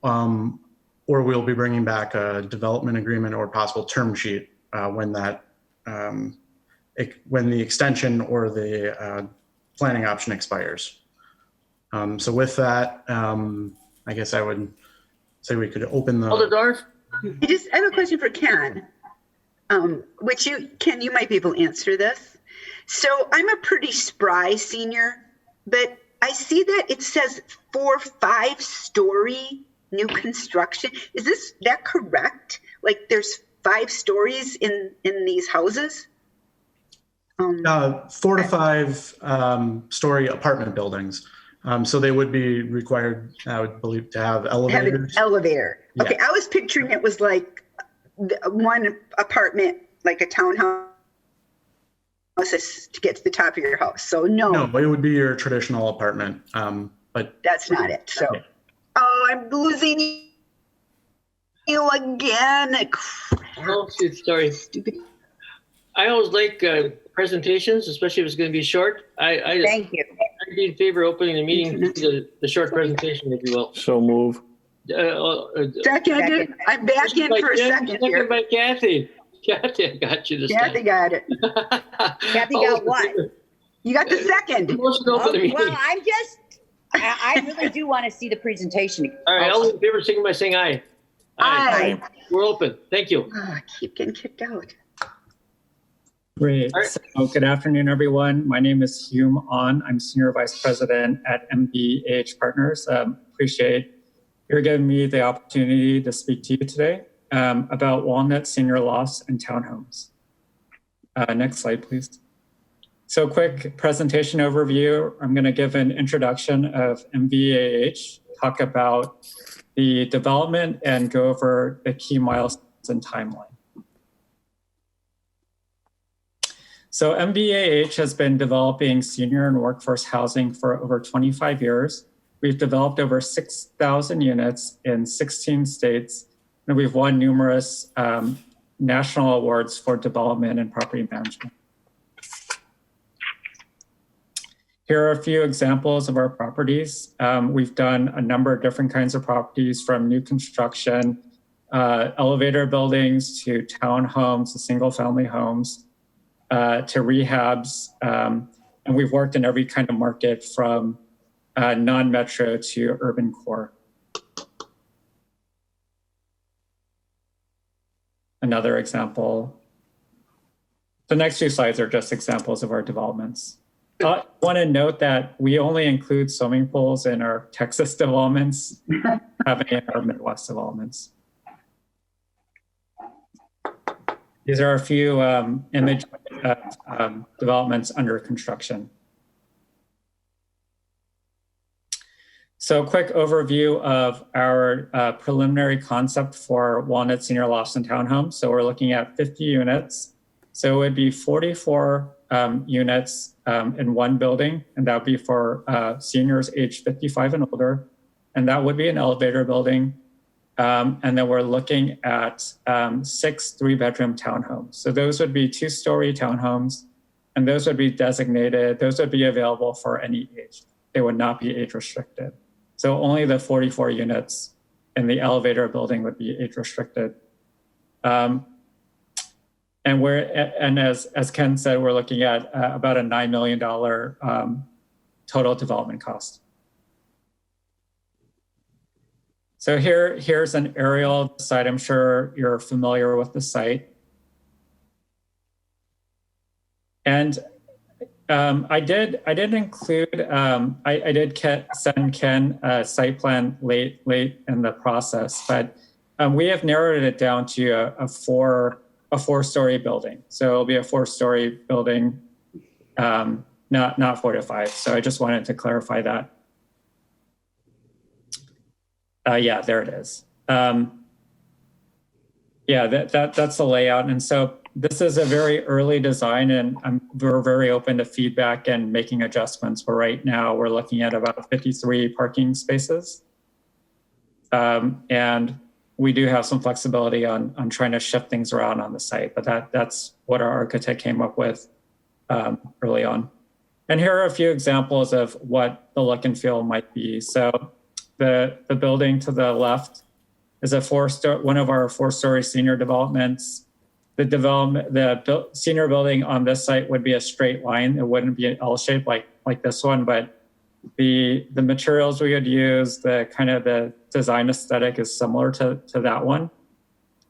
or we'll be bringing back a development agreement or possible term sheet when the extension or the planning option expires. So with that, I guess I would say we could open the. Hold the doors. I have a question for Ken, which Ken, you might be able to answer this. So I'm a pretty spry senior, but I see that it says 4 5-story new construction. Is that correct? Like there's 5 stories in these houses? 4 to 5 story apartment buildings. So they would be required, I would believe, to have elevators. Have an elevator. Yeah. Okay, I was picturing it was like one apartment, like a townhouse to get to the top of your house. So no, it would be your traditional apartment, but that's not it. So, oh, I'm losing you again. No, sorry. Stupid. I always like presentations, especially if it's going to be short. Thank you. I'd be in favor of opening the meeting to the short presentation, if you will. So move. Second. I'm back in for a second here. Second by Kathy. Kathy, I got you this Kathy time. got it. Kathy got what? You got the second. Motion to open the meeting. Well, I really do want to see the presentation. All right, all in favor, signify by saying aye. Aye. We're open. Thank you. Oh, I keep getting kicked out. Great. All right. So good afternoon, everyone. My name is Hume On. I'm Senior Vice President at MVAH Partners. Appreciate you're giving me the opportunity to speak to you today about Walnut Senior Lofts and Townhomes. Next slide, please. So quick presentation overview. I'm going to give an introduction of MVAH, talk about the development, and go over the key milestones and timeline. So MVAH has been developing senior and workforce housing for over 25 years. We've developed over 6,000 units in 16 states, and we've won numerous national awards for development and property management. Here are a few examples of our properties. We've done a number of different kinds of properties, from new construction, elevator buildings, to townhomes, to single-family homes, to rehabs, and we've worked in every kind of market from non-metro to urban core. Another example. The next 2 slides are just examples of our developments. I want to note that we only include swimming pools in our Texas developments, having in our Midwest developments. These are a few image developments under construction. So quick overview of our preliminary concept for Walnut Senior Lofts and Townhomes. So we're looking at 50 units. So it would be 44 units in one building, and that would be for seniors age 55 and older. And that would be an elevator building. And then we're looking at 6 3-bedroom townhomes. So those would be 2-story townhomes, and those would be designated, those would be available for any age. They would not be age restricted. So only the 44 units in the elevator building would be age restricted. And And as Ken said, we're looking at about a $9 million total development cost. So here's an aerial of the site. I'm sure you're familiar with the site. And I did include, I did send Ken a site plan late in the process, but we have narrowed it down to a four-story building. So it'll be a four-story building, not 4 to 5. So I just wanted to clarify that. Yeah, there it is. Yeah, that's the layout. And so this is a very early design, and we're very open to feedback and making adjustments. But right now we're looking at about 53 parking spaces. And we do have some flexibility on trying to shift things around on the site, but that's what our architect came up with early on. And here are a few examples of what the look and feel might be. So the building to the left is one of our 4-story senior developments. The senior building on this site would be a straight line. It wouldn't be an L-shape like this one, but the materials we would use, the design aesthetic is similar to that one.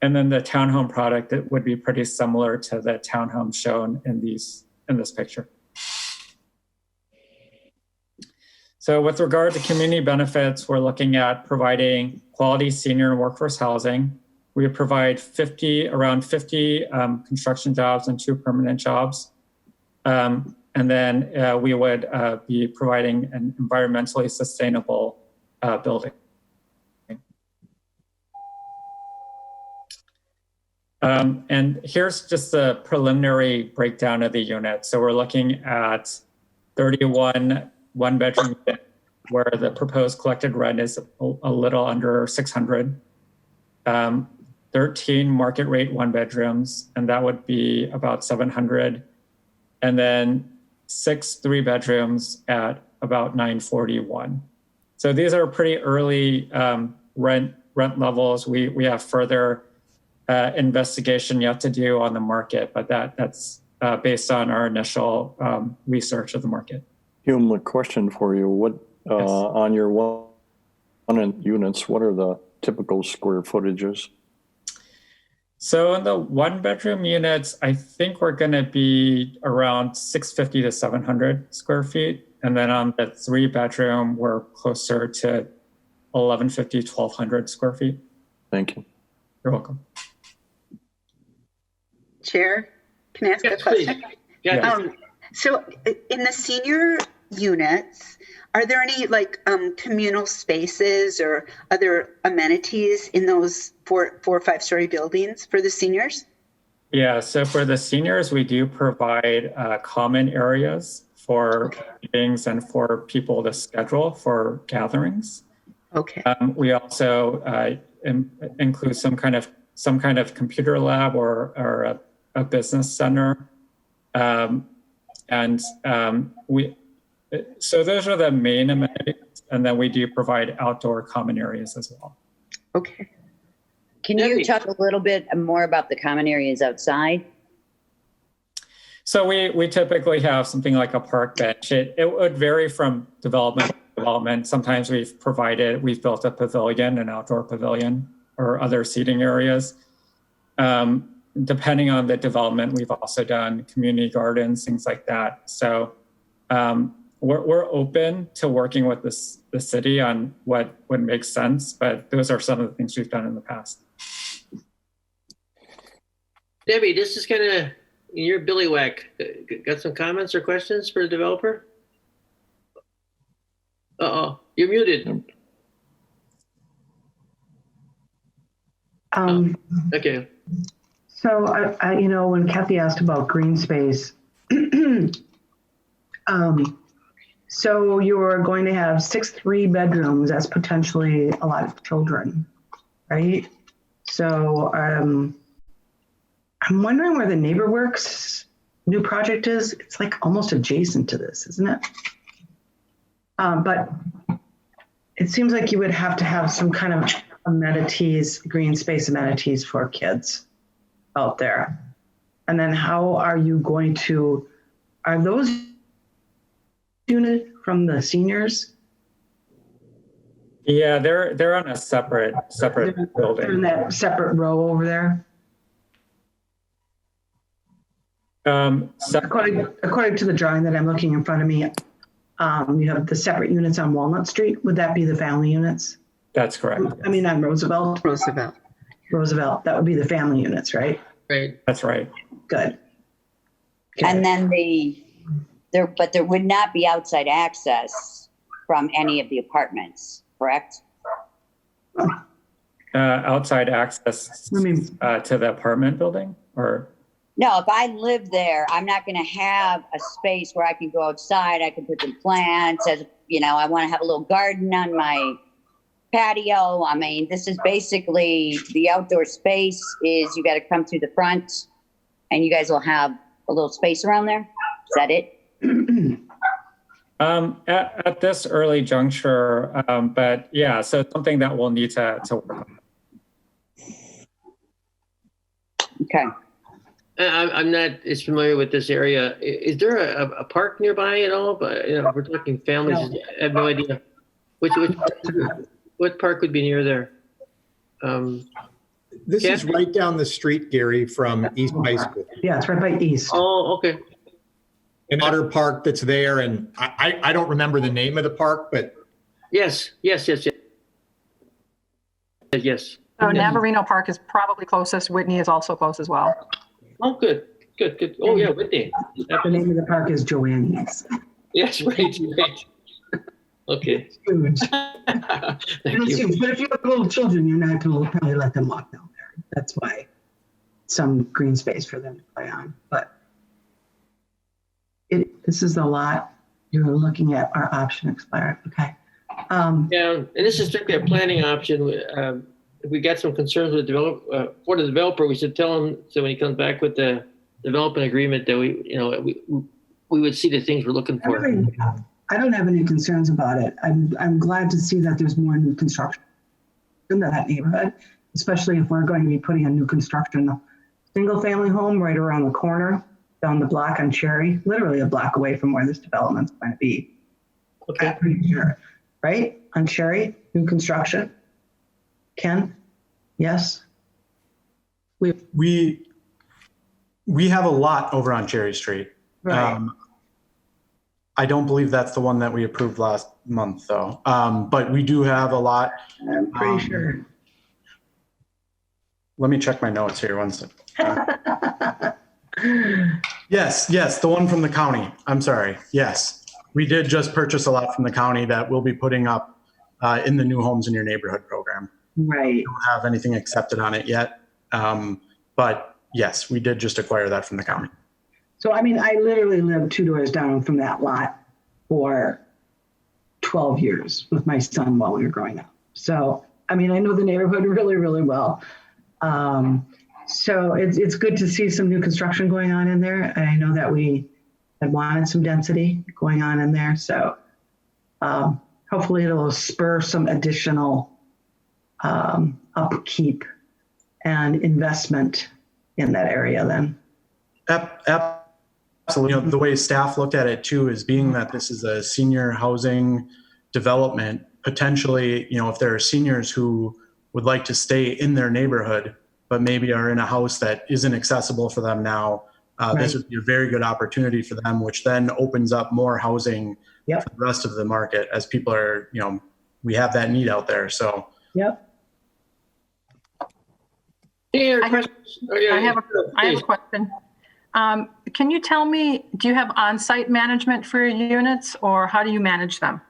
And then the townhome product, it would be pretty similar to the townhome shown in this picture. So with regard to community benefits, we're looking at providing quality senior and workforce housing. We would provide around 50 construction jobs and 2 permanent jobs. And then we would be providing an environmentally sustainable building. And here's just a preliminary breakdown of the unit. So we're looking at 31 one-bedroom unit where the proposed collected rent is a little under $600. 13 market rate 1-bedrooms, and that would be about $700. And then 6 3-bedrooms at about $941. So these are pretty early rent levels. We have further investigation yet to do on the market, but that's based on our initial research of the market. Hume, a question for you. What Yes. On your one units, what are the typical square footages? So in the 1-bedroom units, I think we're going to be around 650 to 700 square feet. And then on the 3-bedroom, we're closer to 1150, 1200 square feet. Thank you. You're welcome. Chair, can I ask a question? Yeah. So in the senior units, are there any communal spaces or other amenities in those 4 or 5-story buildings for the seniors? Yeah, so for the seniors, we do provide common areas for meetings and for people to schedule for gatherings. Okay. We also include some kind of computer lab or a business center, so those are the main amenities, and then we do provide outdoor common areas as well. Okay. Can you talk a little bit more about the common areas outside? So we typically have something like a park bench. It would vary from development to development. Sometimes we've built a pavilion, an outdoor pavilion, or other seating areas. Depending on the development, we've also done community gardens, things like that. So we're open to working with the city on what would make sense, but those are some of the things we've done in the past. Debbie, this is kind of your billywhack. Got some comments or questions for the developer? Uh-oh, you're muted. Okay. So I when Kathy asked about green space, so you're going to have 6 3-bedrooms. That's potentially a lot of children, right? So I'm wondering where the NeighborWorks new project is. It's like almost adjacent to this, isn't it? But it seems like you would have to have some kind of amenities, green space amenities for kids out there. And then how are you going to, are those units from the seniors? Yeah, they're on a separate They're in building. that separate row over there? According to the drawing that I'm looking in front of me, you have the separate units on Walnut Street. Would that be the family units? That's correct. I mean, on Roosevelt? Roosevelt, that would be the family units, right? Right. That's right. Good. And then but there would not be outside access from any of the apartments, correct? Outside access to the apartment building, or? No, if I live there, I'm not going to have a space where I can go outside. I can put some plants, as you know, I want to have a little garden on my patio. I mean, this is basically the outdoor space is you got to come through the front and you guys will have a little space around there. Is that it? At this early juncture, but yeah, so it's something that we'll need to work on. Okay. I'm not as familiar with this area. Is there a park nearby at all? But you know, if we're talking families, No. I have no idea. What park would be near there? This is right down the street, Gary, from East High School. Yeah, it's right by East. Oh, okay. An water park that's there, and I don't remember the name of the park, but Yes. So Navarino Park is probably closest. Whitney is also close as well. Oh, good. Oh, yeah, Whitney. The name of the park is Joanne's. Yes, right. Okay. Huge. Thank It's you. huge. But if you have little children, you're not going to probably let them walk down there. That's why some green space for them to play on. But this is a lot. You're looking at our option expired. Okay. Yeah, and this is strictly a planning option. If we got some concerns with for the developer, we should tell him so when he comes back with the development agreement that we would see the things we're looking for. I don't have any concerns about it. I'm glad to see that there's more new construction in that neighborhood, especially if we're going to be putting a new construction single family home right around the corner down the block on Cherry, literally a block away from where this development's going to be. Okay. I'm pretty sure, right? On Cherry, new construction. Ken? Yes? We have a lot over on Cherry Street. Right. I don't believe that's the one that we approved last month, though. But we do have a lot. I'm pretty sure. Let me check my notes here one second. Yes, the one from the county. I'm sorry. Yes, we did just purchase a lot from the county that we'll be putting up in the New Homes in Your Neighborhood program. Right. We don't have anything accepted on it yet. But yes, we did just acquire that from the county. So, I mean, I literally lived 2 doors down from that lot for 12 years with my son while we were growing up. So, I mean, I know the neighborhood really, really well. So it's good to see some new construction going on in there. And I know that we had wanted some density going on in there. So hopefully it'll spur some additional upkeep and investment in that area then. Absolutely. You know, the way staff looked at it too is being that this is a senior housing development, potentially, you know, if there are seniors who would like to stay in their neighborhood, but maybe are in a house that isn't accessible for them now, this would be a very good opportunity for them, which then opens up more housing for the rest of the market as people are, you know, we have that need out there. So. Yep. I have a question. Can you tell me, do you have on-site management for your units or how do you manage them?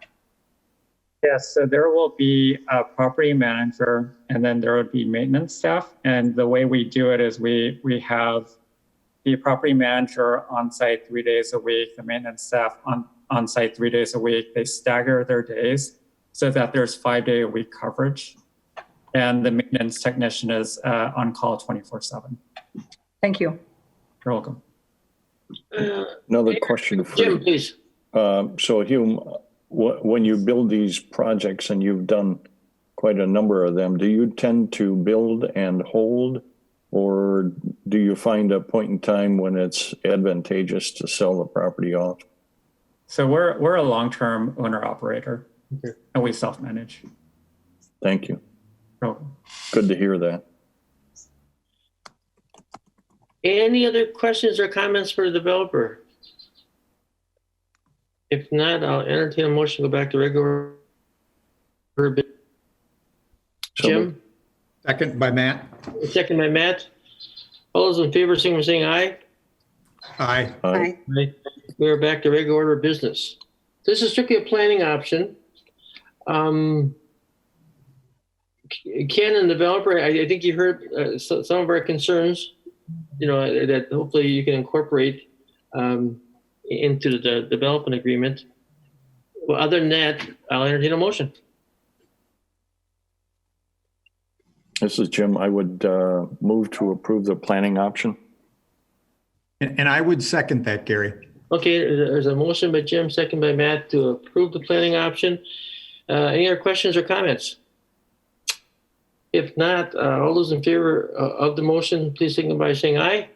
Yes, so there will be a property manager and then there would be maintenance staff. And the way we do it is we have the property manager on site 3 days a week, the maintenance staff on site 3 days a week. They stagger their days so that there's 5 day a week coverage. And the maintenance technician is on call 24/7. Thank you. You're welcome. Another question for Jim, please. So Hume, when you build these projects, and you've done quite a number of them, do you tend to build and hold Or do you find a point in time when it's advantageous to sell the property off? So we're a long-term owner operator, and we self-manage. Thank you. Oh. Good to hear that. Any other questions or comments for the developer? If not, I'll entertain a motion to go back to regular. Jim? Second by Matt. Second by Matt. All those in favor, signify by saying aye. Aye. Aye. Aye. We are back to regular order of business. This is strictly a planning option. Ken and developer, I think you heard some of our concerns, that hopefully you can incorporate into the development agreement. Well, other than that, I'll entertain a motion. This is Jim. I would move to approve the planning option. And I would second that, Gary. Okay, there's a motion by Jim, second by Matt to approve the planning option. Any other questions or comments? If not, all those in favor of the motion, please signify by saying aye.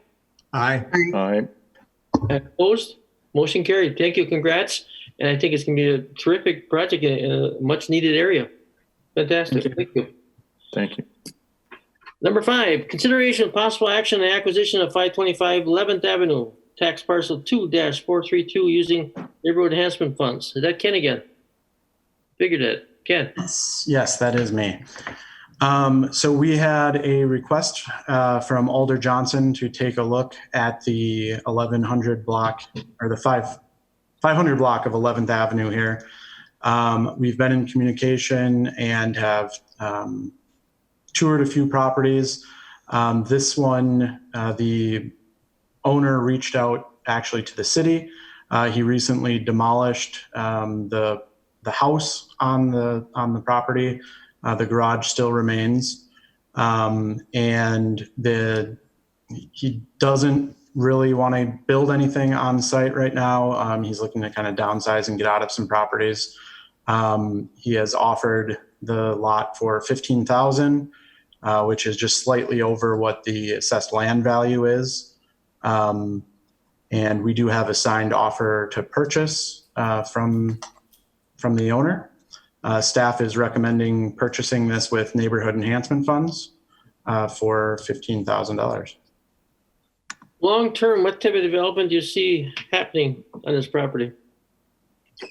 Aye. Aye. Opposed? Motion carried. Thank you. Congrats. And I think it's going to be a terrific project in a much needed area. Fantastic. Thank you. Thank you. Number 5, consideration of possible action on the acquisition of 525 11th Avenue, tax parcel 2-432 using neighborhood enhancement funds. Is that Ken again? Figured it. Ken. Yes, that is me. So we had a request from Alder Johnson to take a look at the 1100 block, or the 500 block of 11th Avenue here. We've been in communication and have toured a few properties. This one, the owner reached out actually to the city. He recently demolished the house on the property. The garage still remains, and he doesn't really want to build anything on site right now. He's looking to kind of downsize and get out of some properties. He has offered the lot for $15,000, which is just slightly over what the assessed land value is. And we do have a signed offer to purchase from the owner. Staff is recommending purchasing this with neighborhood enhancement funds for $15,000. Long-term, what type of development do you see happening on this property?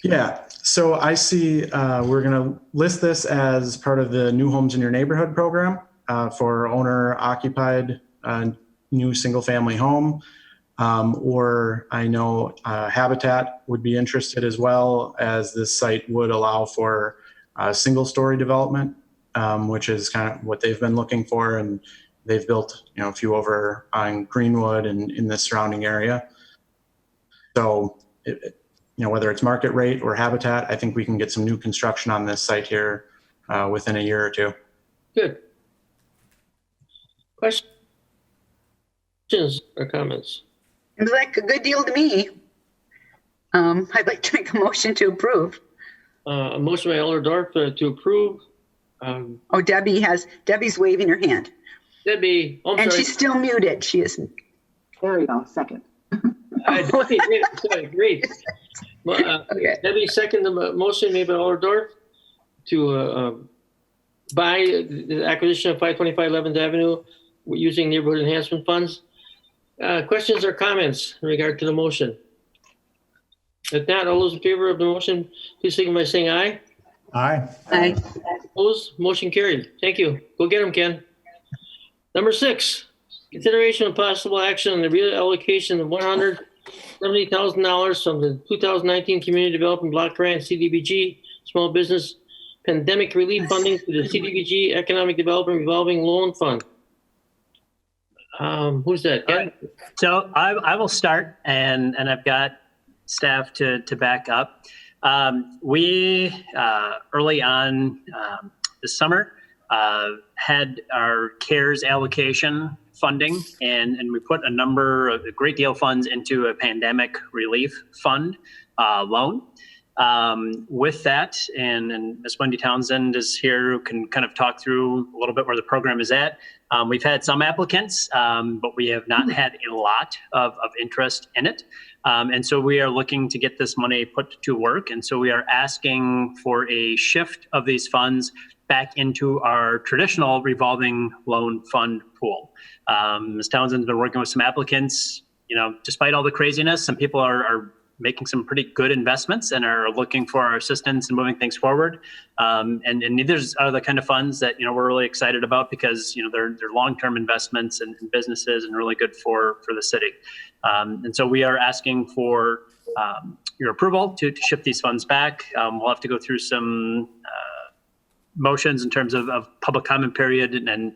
Yeah, so I see we're going to list this as part of the New Homes in Your Neighborhood program for owner-occupied new single-family home. Or I know Habitat would be interested as well, as this site would allow for single-story development, which is kind of what they've been looking for, and they've built a few over on Greenwood and in the surrounding area. So, whether it's market rate or Habitat, I think we can get some new construction on this site here within a year or two. Good. Questions or comments? It was like a good deal to me. I'd like to make a motion to approve. A motion by Elder Dorf to approve. Debbie's waving her hand. Debbie, I'm and sorry. She's still muted. She isn't. There we go. Second. Great. Okay. Debbie, second the motion made by Elder Dorf to buy the acquisition of 525 11th Avenue using neighborhood enhancement funds. Questions or comments in regard to the motion? If not, all those in favor of the motion, please signify by saying aye. Aye. Aye. Opposed? Motion carried. Thank you. Go get them, Ken. Number 6, consideration of possible action on the reallocation of $170,000 from the 2019 Community Development Block Grant CDBG Small Business Pandemic Relief Funding to the CDBG Economic Development Revolving Loan Fund. Who's that? Ken? So I will start, and I've got staff to back up. We early on this summer had our CARES allocation funding, and we put a great deal of funds into a pandemic relief fund loan. With that, and Ms. Wendy Townsend is here, who can kind of talk through a little bit where the program is at. We've had some applicants, but we have not had a lot of interest in it. And so we are looking to get this money put to work. And so we are asking for a shift of these funds back into our traditional revolving loan fund pool. Ms. Townsend's been working with some applicants. Despite all the craziness, some people are making some pretty good investments and are looking for our assistance in moving these forward. And these are the kind of funds that, we're really excited about because, they're long-term investments in businesses and really good for the city. And so we are asking for your approval to shift these funds back. We'll have to go through some motions in terms of public comment period and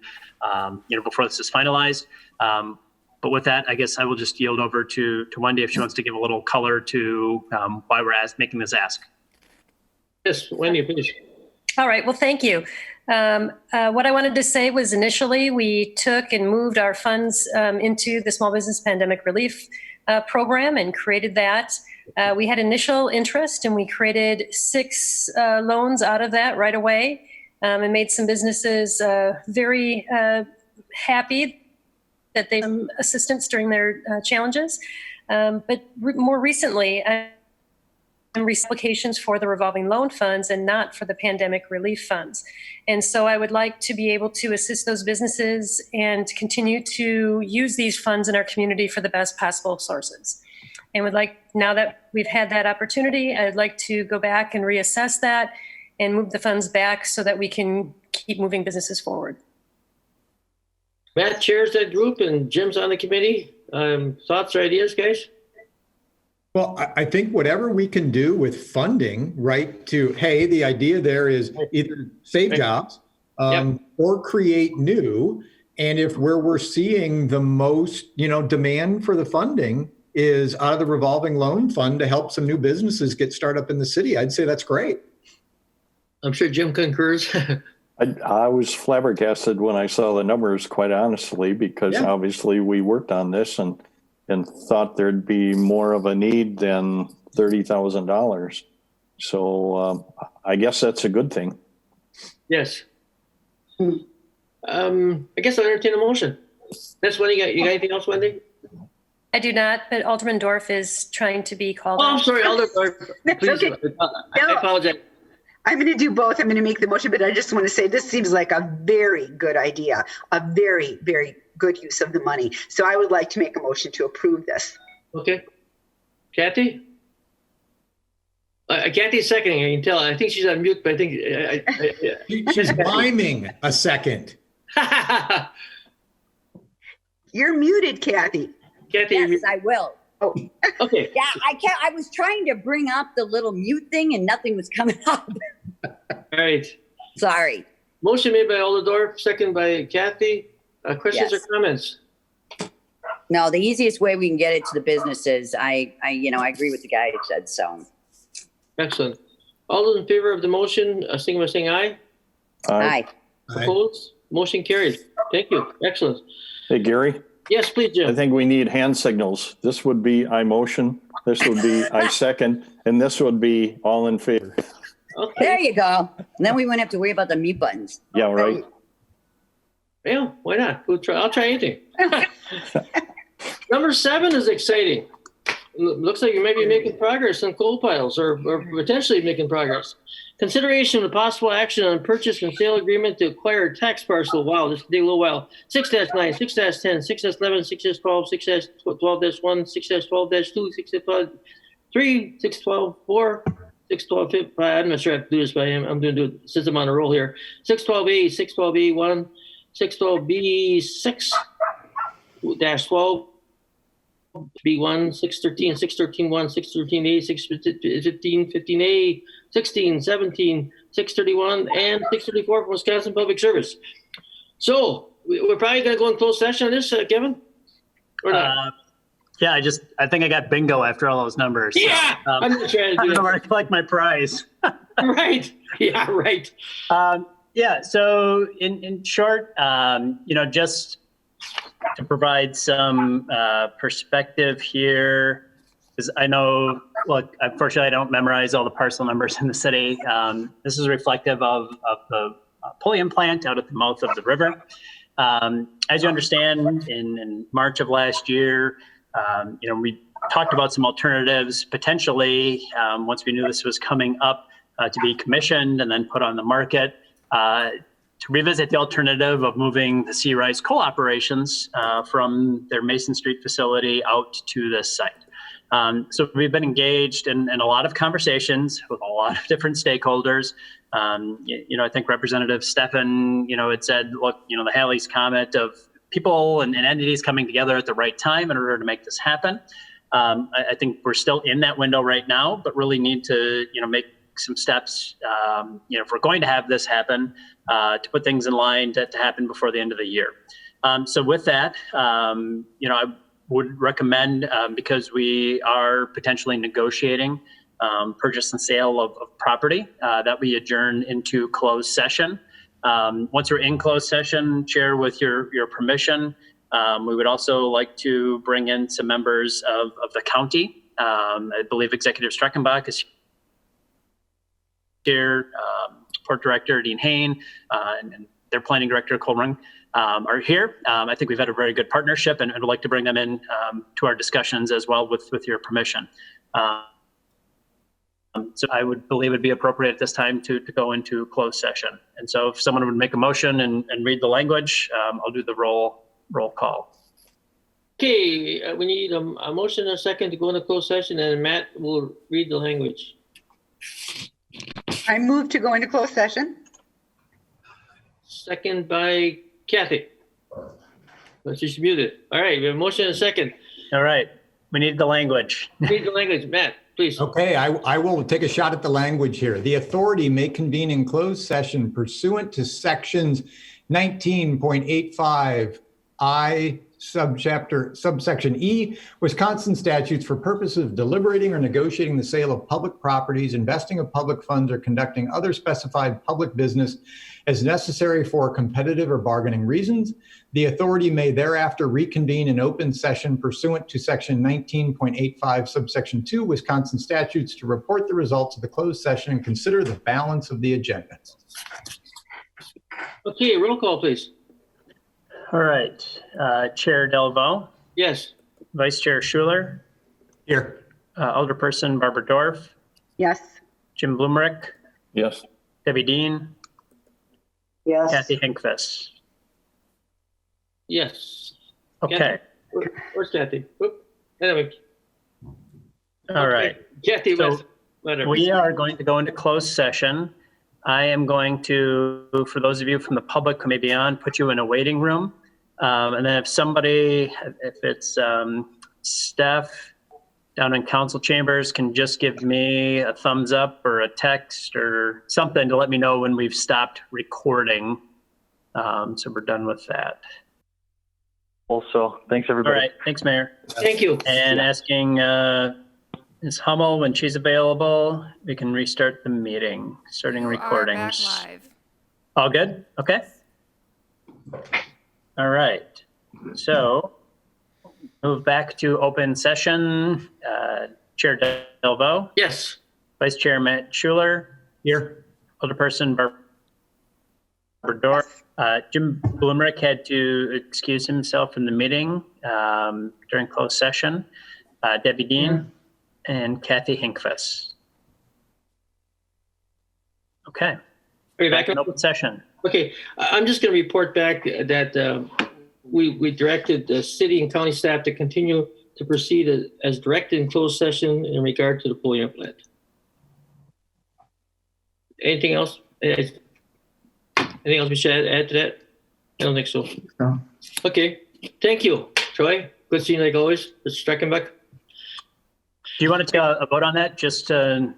before this is finalized. But with that, I guess I will just yield over to Wendy if she wants to give a little color to why we're making this ask. Yes, Wendy, please. All right. Well, thank you. What I wanted to say was initially we took and moved our funds into the Small Business Pandemic Relief Program and created that. We had initial interest and we created 6 loans out of that right away and made some businesses very happy that they had assistance during their challenges. But more recently, applications for the revolving loan funds and not for the pandemic relief funds. And so I would like to be able to assist those businesses and continue to use these funds in our community for the best possible sources. And would like, now that we've had that opportunity, I'd like to go back and reassess that and move the funds back so that we can keep moving businesses forward. Matt chairs that group and Jim's on the committee. Thoughts or ideas, guys? Well, I think whatever we can do with funding, right, the idea there is either save jobs or create new. And if where we're seeing the most, demand for the funding is out of the revolving loan fund to help some new businesses get started up in the city, I'd say that's great. I'm sure Jim concurs. I was flabbergasted when I saw the numbers, quite honestly, because obviously we worked on this and thought there'd be more of a need than $30,000. So I guess that's a good thing. Yes. I guess I'll entertain a motion. That's what you got. You got anything else, Wendy? I do not, but Alderman Dorff is trying to be called Oh, I'm out. sorry, Alderman Dorff. Please, Okay. I apologize. I'm going to do both. I'm going to make the motion, but I just want to say this seems like a very good idea, a very, very good use of the money. So I would like to make a motion to approve this. Okay. Kathy? Kathy's seconding. I can tell. I think she's on mute, but I think She's miming a second. You're muted, Kathy. Kathy, Yes, I will. Oh, okay. Yeah, I was trying to bring up the little mute thing and nothing was coming up. All right. Sorry. Motion made by Alder Dorff, second by Kathy. Questions or comments? No, the easiest way we can get it to the businesses, I agree with the guy who said so. Excellent. All those in favor of the motion, signify by saying aye. Aye. Opposed? Motion carried. Thank you. Excellent. Hey, Gary? Yes, please, Jim. I think we need hand signals. This would be I motion, this would be I second, and this would be all in favor. Okay. There you go. And then we wouldn't have to worry about the mute buttons. Yeah, right. Yeah, why not? I'll try anything. Number 7 is exciting. Looks like you may be making progress on coal piles or potentially making progress. Consideration of possible action on purchase and sale agreement to acquire a tax parcel. Wow, this could take a little while. 6-9, 6-10, 6-11, 6-12, 6-12-1, 6-12-2, 6-12-3, 6-12-4, 6-12-5. I'm not sure I have to do this, but I'm going to do it since I'm on a roll here. 6-12A, 6-12B1, 6-12B6, -12. B1, 613, 613-1, 613A, 615, 15A, 16, 17, 631, and 634 from Wisconsin Public Service. So we're probably going to go in closed session on this, Kevin? Or not? Yeah, I think I got bingo after all those numbers. Yeah, I'm going to try to do I don't know that. where I collect my prize. Right. Yeah, right. Yeah, so in short, just to provide some perspective here, because I know, look, unfortunately, I don't memorize all the parcel numbers in the city. This is reflective of the Pulliam plant out at the mouth of the river. As you understand, in March of last year, we talked about some alternatives potentially once we knew this was coming up to be commissioned and then put on the market to revisit the alternative of moving the Sea Rise coal operations from their Mason Street facility out to this site. So we've been engaged in a lot of conversations with a lot of different stakeholders. I think Representative Steffen, had said, look, the Halley's comment of people and entities coming together at the right time in order to make this happen. I think we're still in that window right now, but really need to, make some steps, if we're going to have this happen, to put things in line to happen before the end of the year. So with that, I would recommend, because we are potentially negotiating purchase and sale of property, that we adjourn into closed session. Once we're in closed session, Chair, with your permission, we would also like to bring in some members of the county. I believe Executive Streckenbach is here, Port Director Dean Hain, and their Planning Director Cole Rung are here. I think we've had a very good partnership and would like to bring them in to our discussions as well with your permission. So I would believe it'd be appropriate at this time to go into closed session. And so if someone would make a motion and read the language, I'll do the roll call. Okay, we need a motion and a second to go into closed session, and Matt will read the language. I move to go into closed session. Second by Kathy. She's muted. All right, we have a motion and a second. All right, we need the language. Read the language, Matt, please. Okay, I will take a shot at the language here. The authority may convene in closed session pursuant to sections 19.85 I subsection E, Wisconsin statutes for purposes of deliberating or negotiating the sale of public properties, investing of public funds, or conducting other specified public business as necessary for competitive or bargaining reasons. The authority may thereafter reconvene in open session pursuant to section 19.85 subsection 2 Wisconsin statutes to report the results of the closed session and consider the balance of the agenda. Okay, roll call, please. All right, Chair Delvaux. Yes. Vice Chair Schuler. Here. Alderperson Barbara Dorf. Yes. Jim Blumerick. Yes. Debbie Dean. Yes. Kathy Hinkfist. Yes. Okay. Kathy, where's Kathy? Whoop. Anyway. All right. Kathy, So whatever. we are going to go into closed session. I am going to, for those of you from the public who may be on, put you in a waiting room. And then if somebody, if it's Steph down in council chambers, can just give me a thumbs up or a text or something to let me know when we've stopped recording. So we're done with that. Also, thanks everybody. All right, thanks, Mayor. Thank you. And asking Ms. Hummel, when she's available, we can restart the meeting, starting recordings. Live. All good? Okay. All right. So move back to open session. Chair Delvaux. Yes. Vice Chair Matt Schuler. Here. Alderperson Barbara Dorf. Jim Blumerick had to excuse himself from the meeting during closed session. Debbie Dean. And Kathy Hinkfist. Okay. Are you back in open session? Okay, I'm just going to report back that we directed the city and county staff to continue to proceed as directed in closed session in regard to the Pulliam plant. Anything else? Anything else we should add to that? I don't think so. No. Okay, thank you, Troy. Good seeing you like always. Mr. Streckenbach. Do you want to take a vote on that, just to,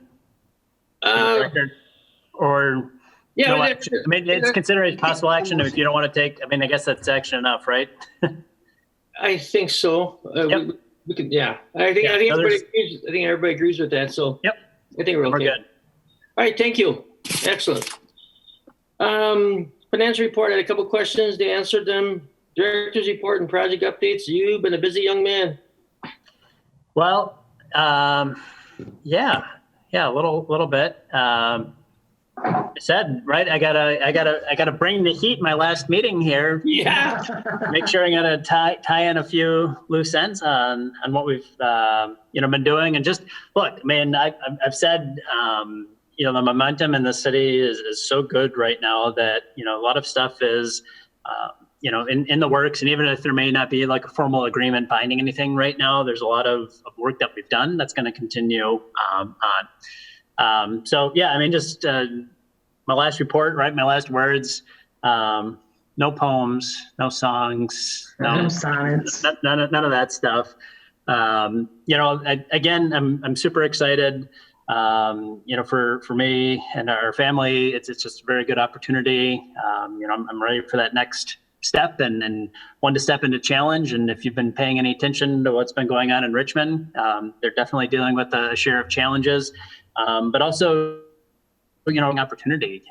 or yeah, no action? I mean, it's considered a possible action if you don't want to take. I mean, I guess that's action enough, right? I think so. Yep. We could, yeah. I think everybody agrees with that. So yep, I think we're okay. We're good. All right, thank you. Excellent. Financial report. I had a couple questions. They answered them. Director's report and project updates. You've been a busy young man. Well, Yeah, a little bit. I said, right, I gotta bring the heat my last meeting here. Yeah. Make sure I gotta tie in a few loose ends on what we've been doing. And just look, I mean, I've said the momentum in the city is so good right now that a lot of stuff is in the works. And even if there may not be like a formal agreement binding anything right now, there's a lot of work that we've done that's going to continue on. So yeah, I mean, just my last report, right? My last words, no poems, no songs, No sonnets. none of that stuff. Again, I'm super excited. For me and our family, it's just a very good opportunity. I'm ready for that next step and one to step into challenge. And if you've been paying any attention to what's been going on in Richmond, they're definitely dealing with a share of challenges, but also opportunity,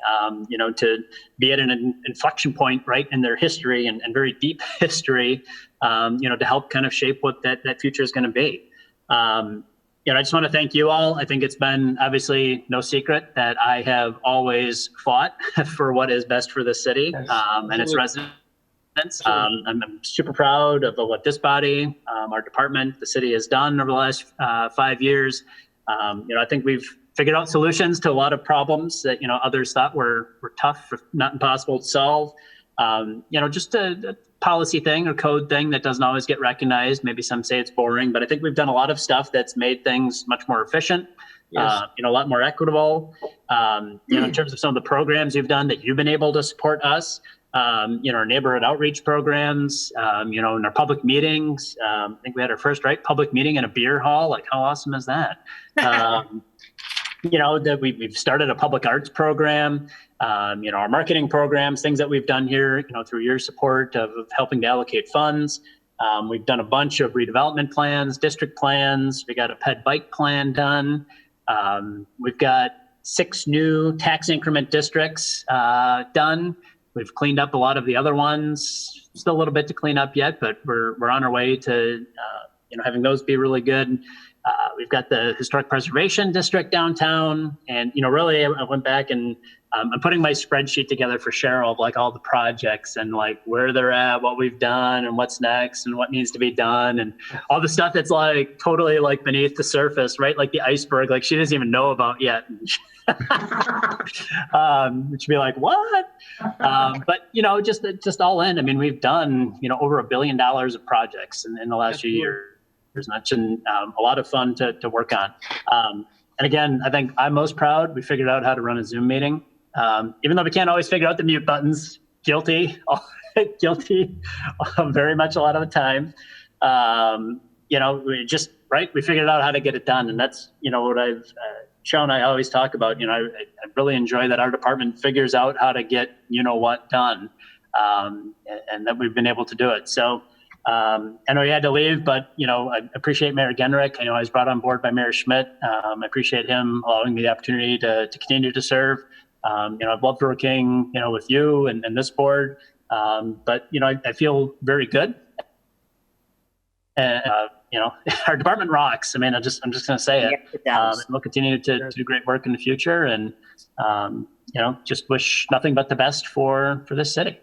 to be at an inflection point, right, in their history and very deep history, to help kind of shape what that future is going to be. I just want to thank you all. I think it's been obviously no secret that I have always fought for what is best for the city and its residents. I'm super proud of what this body, our department, the city has done over the last 5 years. I think we've figured out solutions to a lot of problems that others thought were tough, if not impossible to solve. Just a policy thing or code thing that doesn't always get recognized. Maybe some say it's boring, but I think we've done a lot of stuff that's made things much more efficient. Yes. A lot more equitable. In terms of some of the programs you've done that you've been able to support us. Our neighborhood outreach programs, in our public meetings. I think we had our first public meeting in a beer hall. Like, how awesome is that? That we've started a public arts program, our marketing programs, things that we've done here, through your support of helping to allocate funds. We've done a bunch of redevelopment plans, district plans. We got a ped bike plan done. We've got 6 new tax increment districts done. We've cleaned up a lot of the other ones. Still a little bit to clean up yet, but we're on our way to having those be really good. We've got the historic preservation district downtown, and really I went back and I'm putting my spreadsheet together for Cheryl of like all the projects and like where they're at, what we've done, and what's next, and what needs to be done, and all the stuff that's like totally like beneath the surface, right? Like the iceberg, like she doesn't even know about yet. She'd be like, what? But just all in. I mean, we've done over $1 billion of projects in the last few years. And that's been a lot of fun to work on. And again, I think I'm most proud we figured out how to run a Zoom meeting. Even though we can't always figure out the mute buttons, guilty very much a lot of the time. We figured out how to get it done. And that's, what I've shown. I always talk about, I really enjoy that our department figures out how to get, what done. And that we've been able to do it. So, I know he had to leave, but, I appreciate Mayor Genrich. I was brought on board by Mayor Schmidt. I appreciate him allowing me the opportunity to continue to serve. I've loved working, with you and this board. But, I feel very good. And, our department rocks. I mean, I'm just going to say it. Yes, it does. We'll continue to do great work in the future and, just wish nothing but the best for this city.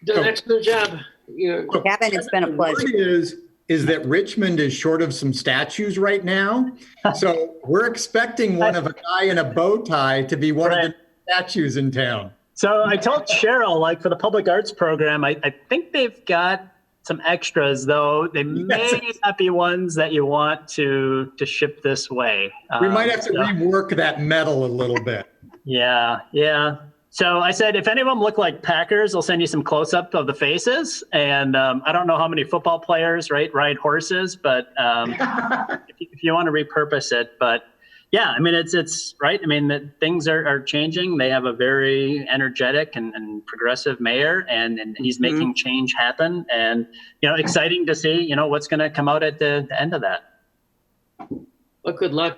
Done an excellent job. Kevin, it's been a pleasure. Is that Richmond is short of some statues right now. So we're expecting one of a guy in a bow tie to be one of the statues in town. So I told Cheryl, like for the public arts program, I think they've got some extras, though. They may not be ones that you want to ship this way. We might have to rework that metal a little bit. Yeah. So I said, if any of them look like Packers, I'll send you some close-up of the faces. And I don't know how many football players, ride horses, but if you want to repurpose it. But yeah, I mean, it's right. I mean, things are changing. They have a very energetic and progressive mayor, and he's making change happen. And, exciting to see, what's going to come out at the end of that. Well, good luck.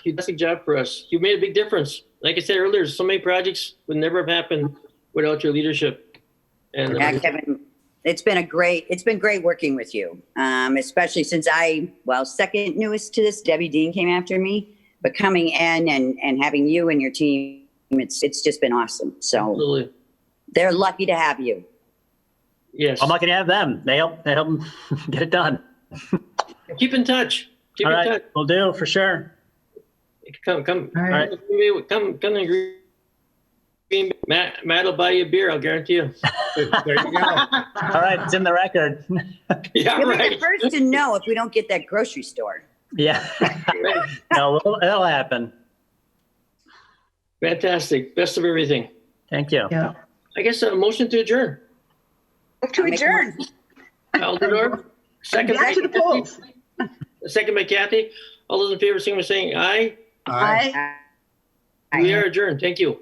You did a job for us. You made a big difference. Like I said earlier, so many projects would never have happened without your leadership. And Yeah, Kevin, it's been great working with you, especially since second newest to this, Debbie Dean came after me, but coming in and having you and your team, it's just been awesome. So Absolutely. they're lucky to have you. Yes. I'm lucky to have them. They help them get it done. Keep in touch. Keep All in right, touch. we'll do for sure. Come. All right. Come to Green. Matt will buy you a beer. I'll guarantee you. There you go. All right, it's in the record. Yeah, You'll be right. the first to know if we don't get that grocery store. Yeah. No, it'll happen. Fantastic. Best of everything. Thank you. Yeah. I guess a motion to adjourn. Move to adjourn. Alderdorf. Second. Back to the polls. Second by Kathy. All those in favor, signify by saying aye. Aye. We are adjourned. Thank you.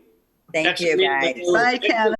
Thank you, guys. Bye, Kevin.